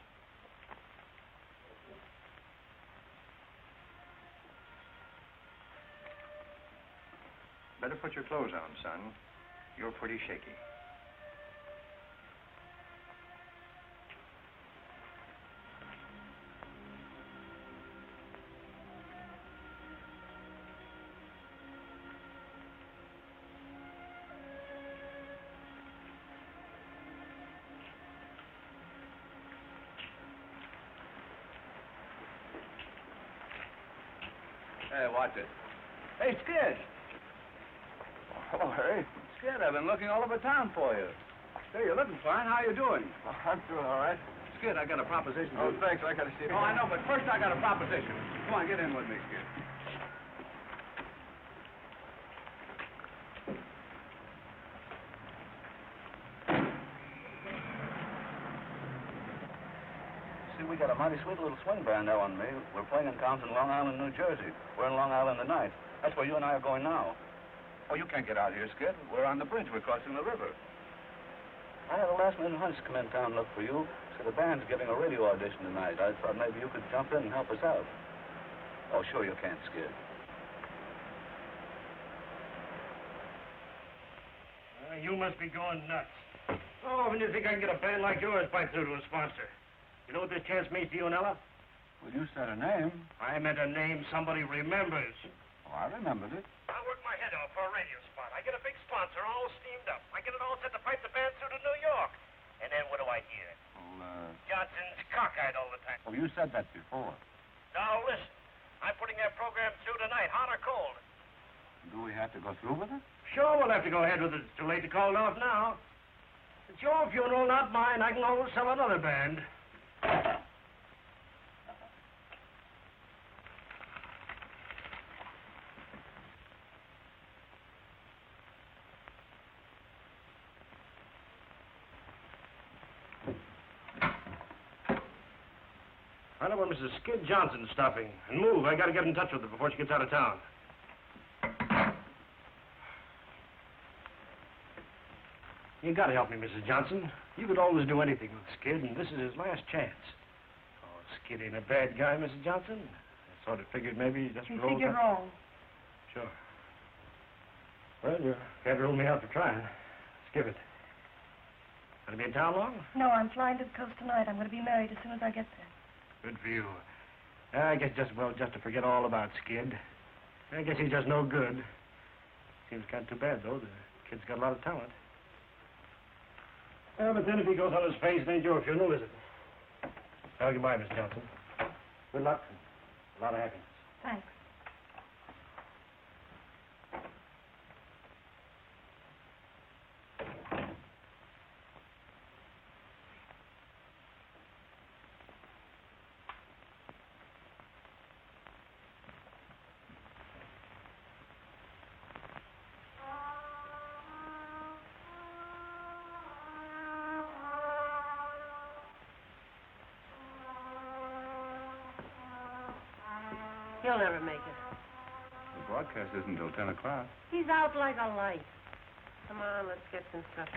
Better put your clothes on, son. You're pretty shaky. Hey, watch it. Hey, Skid. Hello, Harry. Skid, I've been looking all over town for you. Say, you're looking fine. How you doing? I'm doing all right. Skid, I got a proposition. Oh, thanks. I gotta see it. Oh, I know, but first I got a proposition. Come on, get in with me, Skid. See, we got a mighty sweet little swing band now on me. We're playing in towns in Long Island, New Jersey. We're in Long Island tonight. That's where you and I are going now. Oh, you can't get out here, Skid. We're on the bridge. We're crossing the river. I had a last-minute hunch to come in town and look for you. So the band's giving a radio audition tonight. I thought maybe you could jump in and help us out. Oh, sure you can, Skid. You must be going nuts. Oh, when you think I can get a band like yours bite through to a sponsor? You know what this chance means to you and Ella? Well, you said a name. I meant a name somebody remembers. Oh, I remembered it. I work my head off for a radio spot. I get a big sponsor all steamed up. I get it all set to pipe the band through to New York. And then what do I hear? Well, Johnson's cockeyed all the time. well, you said that before. Now, listen. I'm putting that program through tonight, hot or cold. Do we have to go through with it? Sure, we'll have to go ahead with it. It's too late to call it off now. It's your funeral, not mine. I can always sell another band. I know where Mrs. Skid Johnson's stopping. And move. I gotta get in touch with her before she gets out of town. You gotta help me, Mrs. Johnson. You could always do anything with Skid, and this is his last chance. Oh, Skid ain't a bad guy, Mrs. Johnson. I sort of figured maybe just You for old figured time- wrong. Sure. Well, you can't rule me out for trying. Let's give it. Gonna be in town long? No, I'm flying to the coast tonight. I'm going to be married as soon as I get there. Good for you. I guess just to forget all about Skid. I guess he's just no good. Seems kind of too bad, though. The kid's got a lot of talent. Well, but then if he goes on his face, it ain't your funeral, is it? Well, goodbye, Miss Johnson. Good luck and a lot of happiness. Thanks. He'll never make it. The broadcast isn't until 10 o'clock. He's out like a light. Come on, let's get some stuff.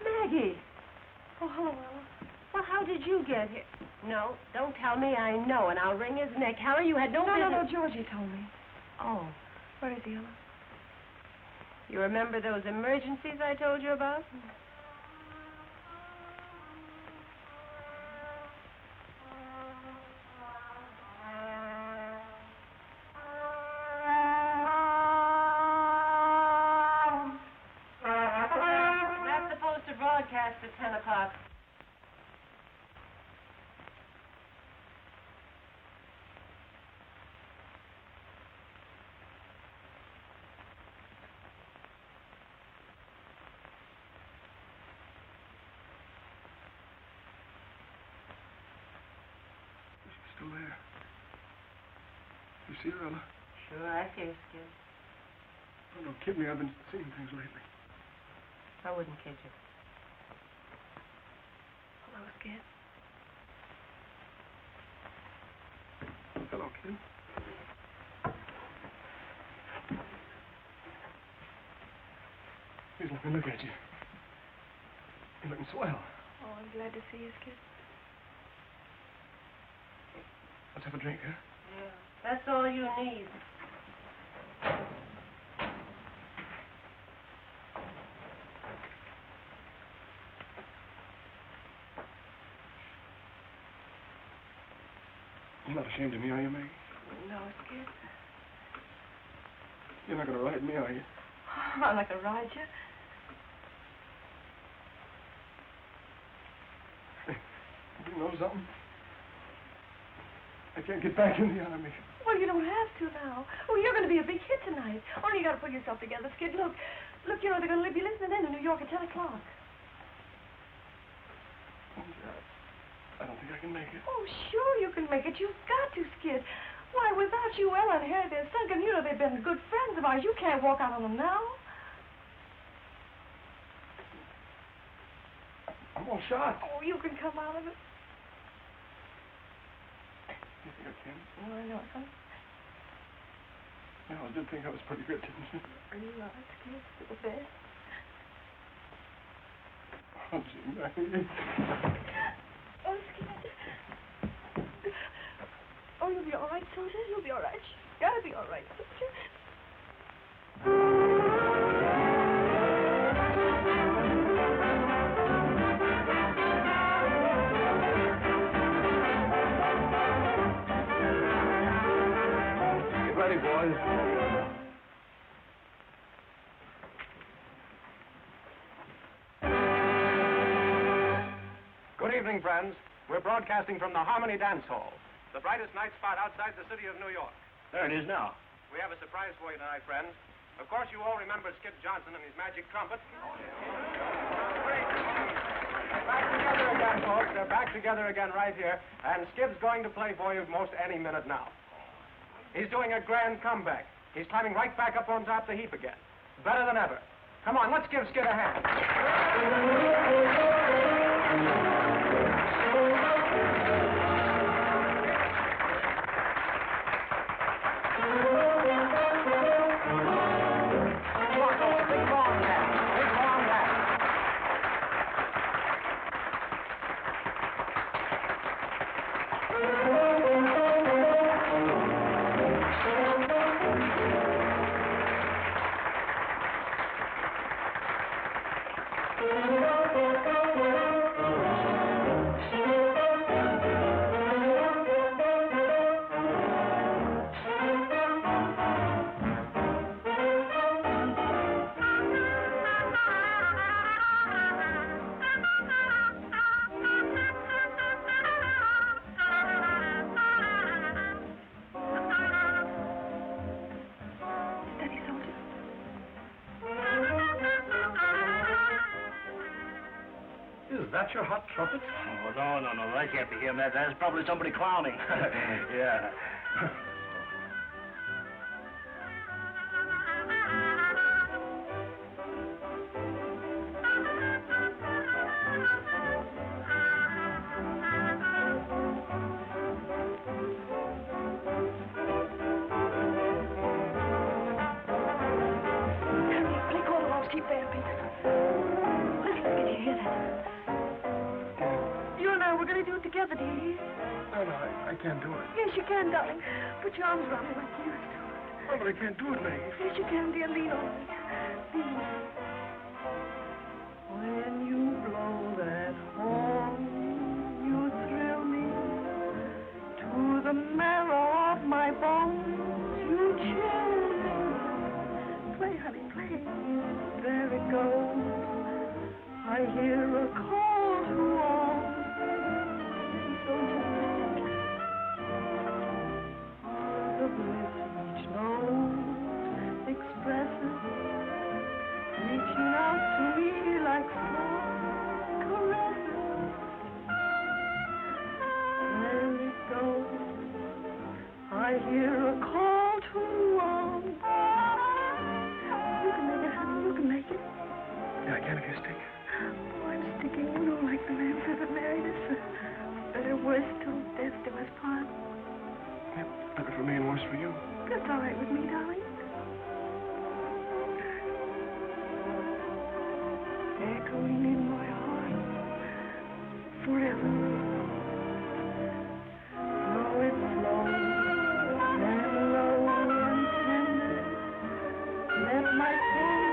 Maggie! Oh, hello, Ella. Well, how did you get here? No, don't tell me. I know, and I'll wring his neck. Harry, you had no No, business... Georgie told me. Oh, Where is he, Ella? you remember those emergencies I told you about? That's supposed to broadcast at 10 o'clock. Still there. You see her, Ella? Sure, I see her, Skid. Oh, don't kid me. I've been seeing things lately. I wouldn't kid you. Skid. Hello, kid. Please let me look at you. You're looking swell. Oh, I'm glad to see you, Skid. Let's have a drink, huh? Yeah, that's all you need. You're not ashamed of me, are you, Maggie? No, Skid. You're not going to ride me, are you? I'm not going to ride you. You know something? I can't get back in the army. Well, you don't have to now. Oh, you're going to be a big hit tonight. Only you got to pull yourself together, Skid. Look, you know, they're going to be listening in New York at 10 o'clock. I don't think I can make it. Oh, sure you can make it. You've got to, Skid. Why, without you, Ella and Harry, they're sunken. You know they've been good friends of ours. You can't walk out on them now. I'm all shot. Oh, you can come out of it. You think I can? Oh, I know it, huh? Yeah, I did think I was pretty good, didn't you? You are, Skid. You're the best. Oh, gee, Maggie. Oh, Skid. Oh, you'll be all right, soldier. You'll be all right. You gotta be all right, soldier. Get ready, boys. Good evening, friends. We're broadcasting from the Harmony Dance Hall, the brightest night spot outside the city of New York. There it is now. We have a surprise for you tonight, friends. Of course, you all remember Skid Johnson and his magic trumpet. They're back together again, folks. They're back together again right here. And Skid's going to play for you most any minute now. He's doing a grand comeback. He's climbing right back up on top of the heap again. Better than ever. Come on, let's give Skid a hand. Is that your hot trumpet? Oh, no. That can't be him. That's probably somebody clowning. Yeah. Play Corduroy's keep vamping. Listen, Skid, you hear that? You and I, we're going to do it together, do you hear? No, I can't do it. Yes, you can, darling. Put your arms around me like you used to. Oh, but I can't do it, Maggie. Yes, you can, dear. Lean on me. Lean. When you blow that horn, you thrill me to the marrow of my bones. You chill me. Play, honey, play. There it goes. I hear a call to arms. The bliss each note expresses, reaching out to me like soft caresses. There it goes. I hear a call to arms. You can make it, honey. You can make it. Yeah, I can if you stick. Oh, I'm sticking. You know, like the man said that married us. us part. Yeah, better for me and worse for you. That's all right with me, darling. Echoing in my heart forever. Slow and slow and low and tender. Let my soul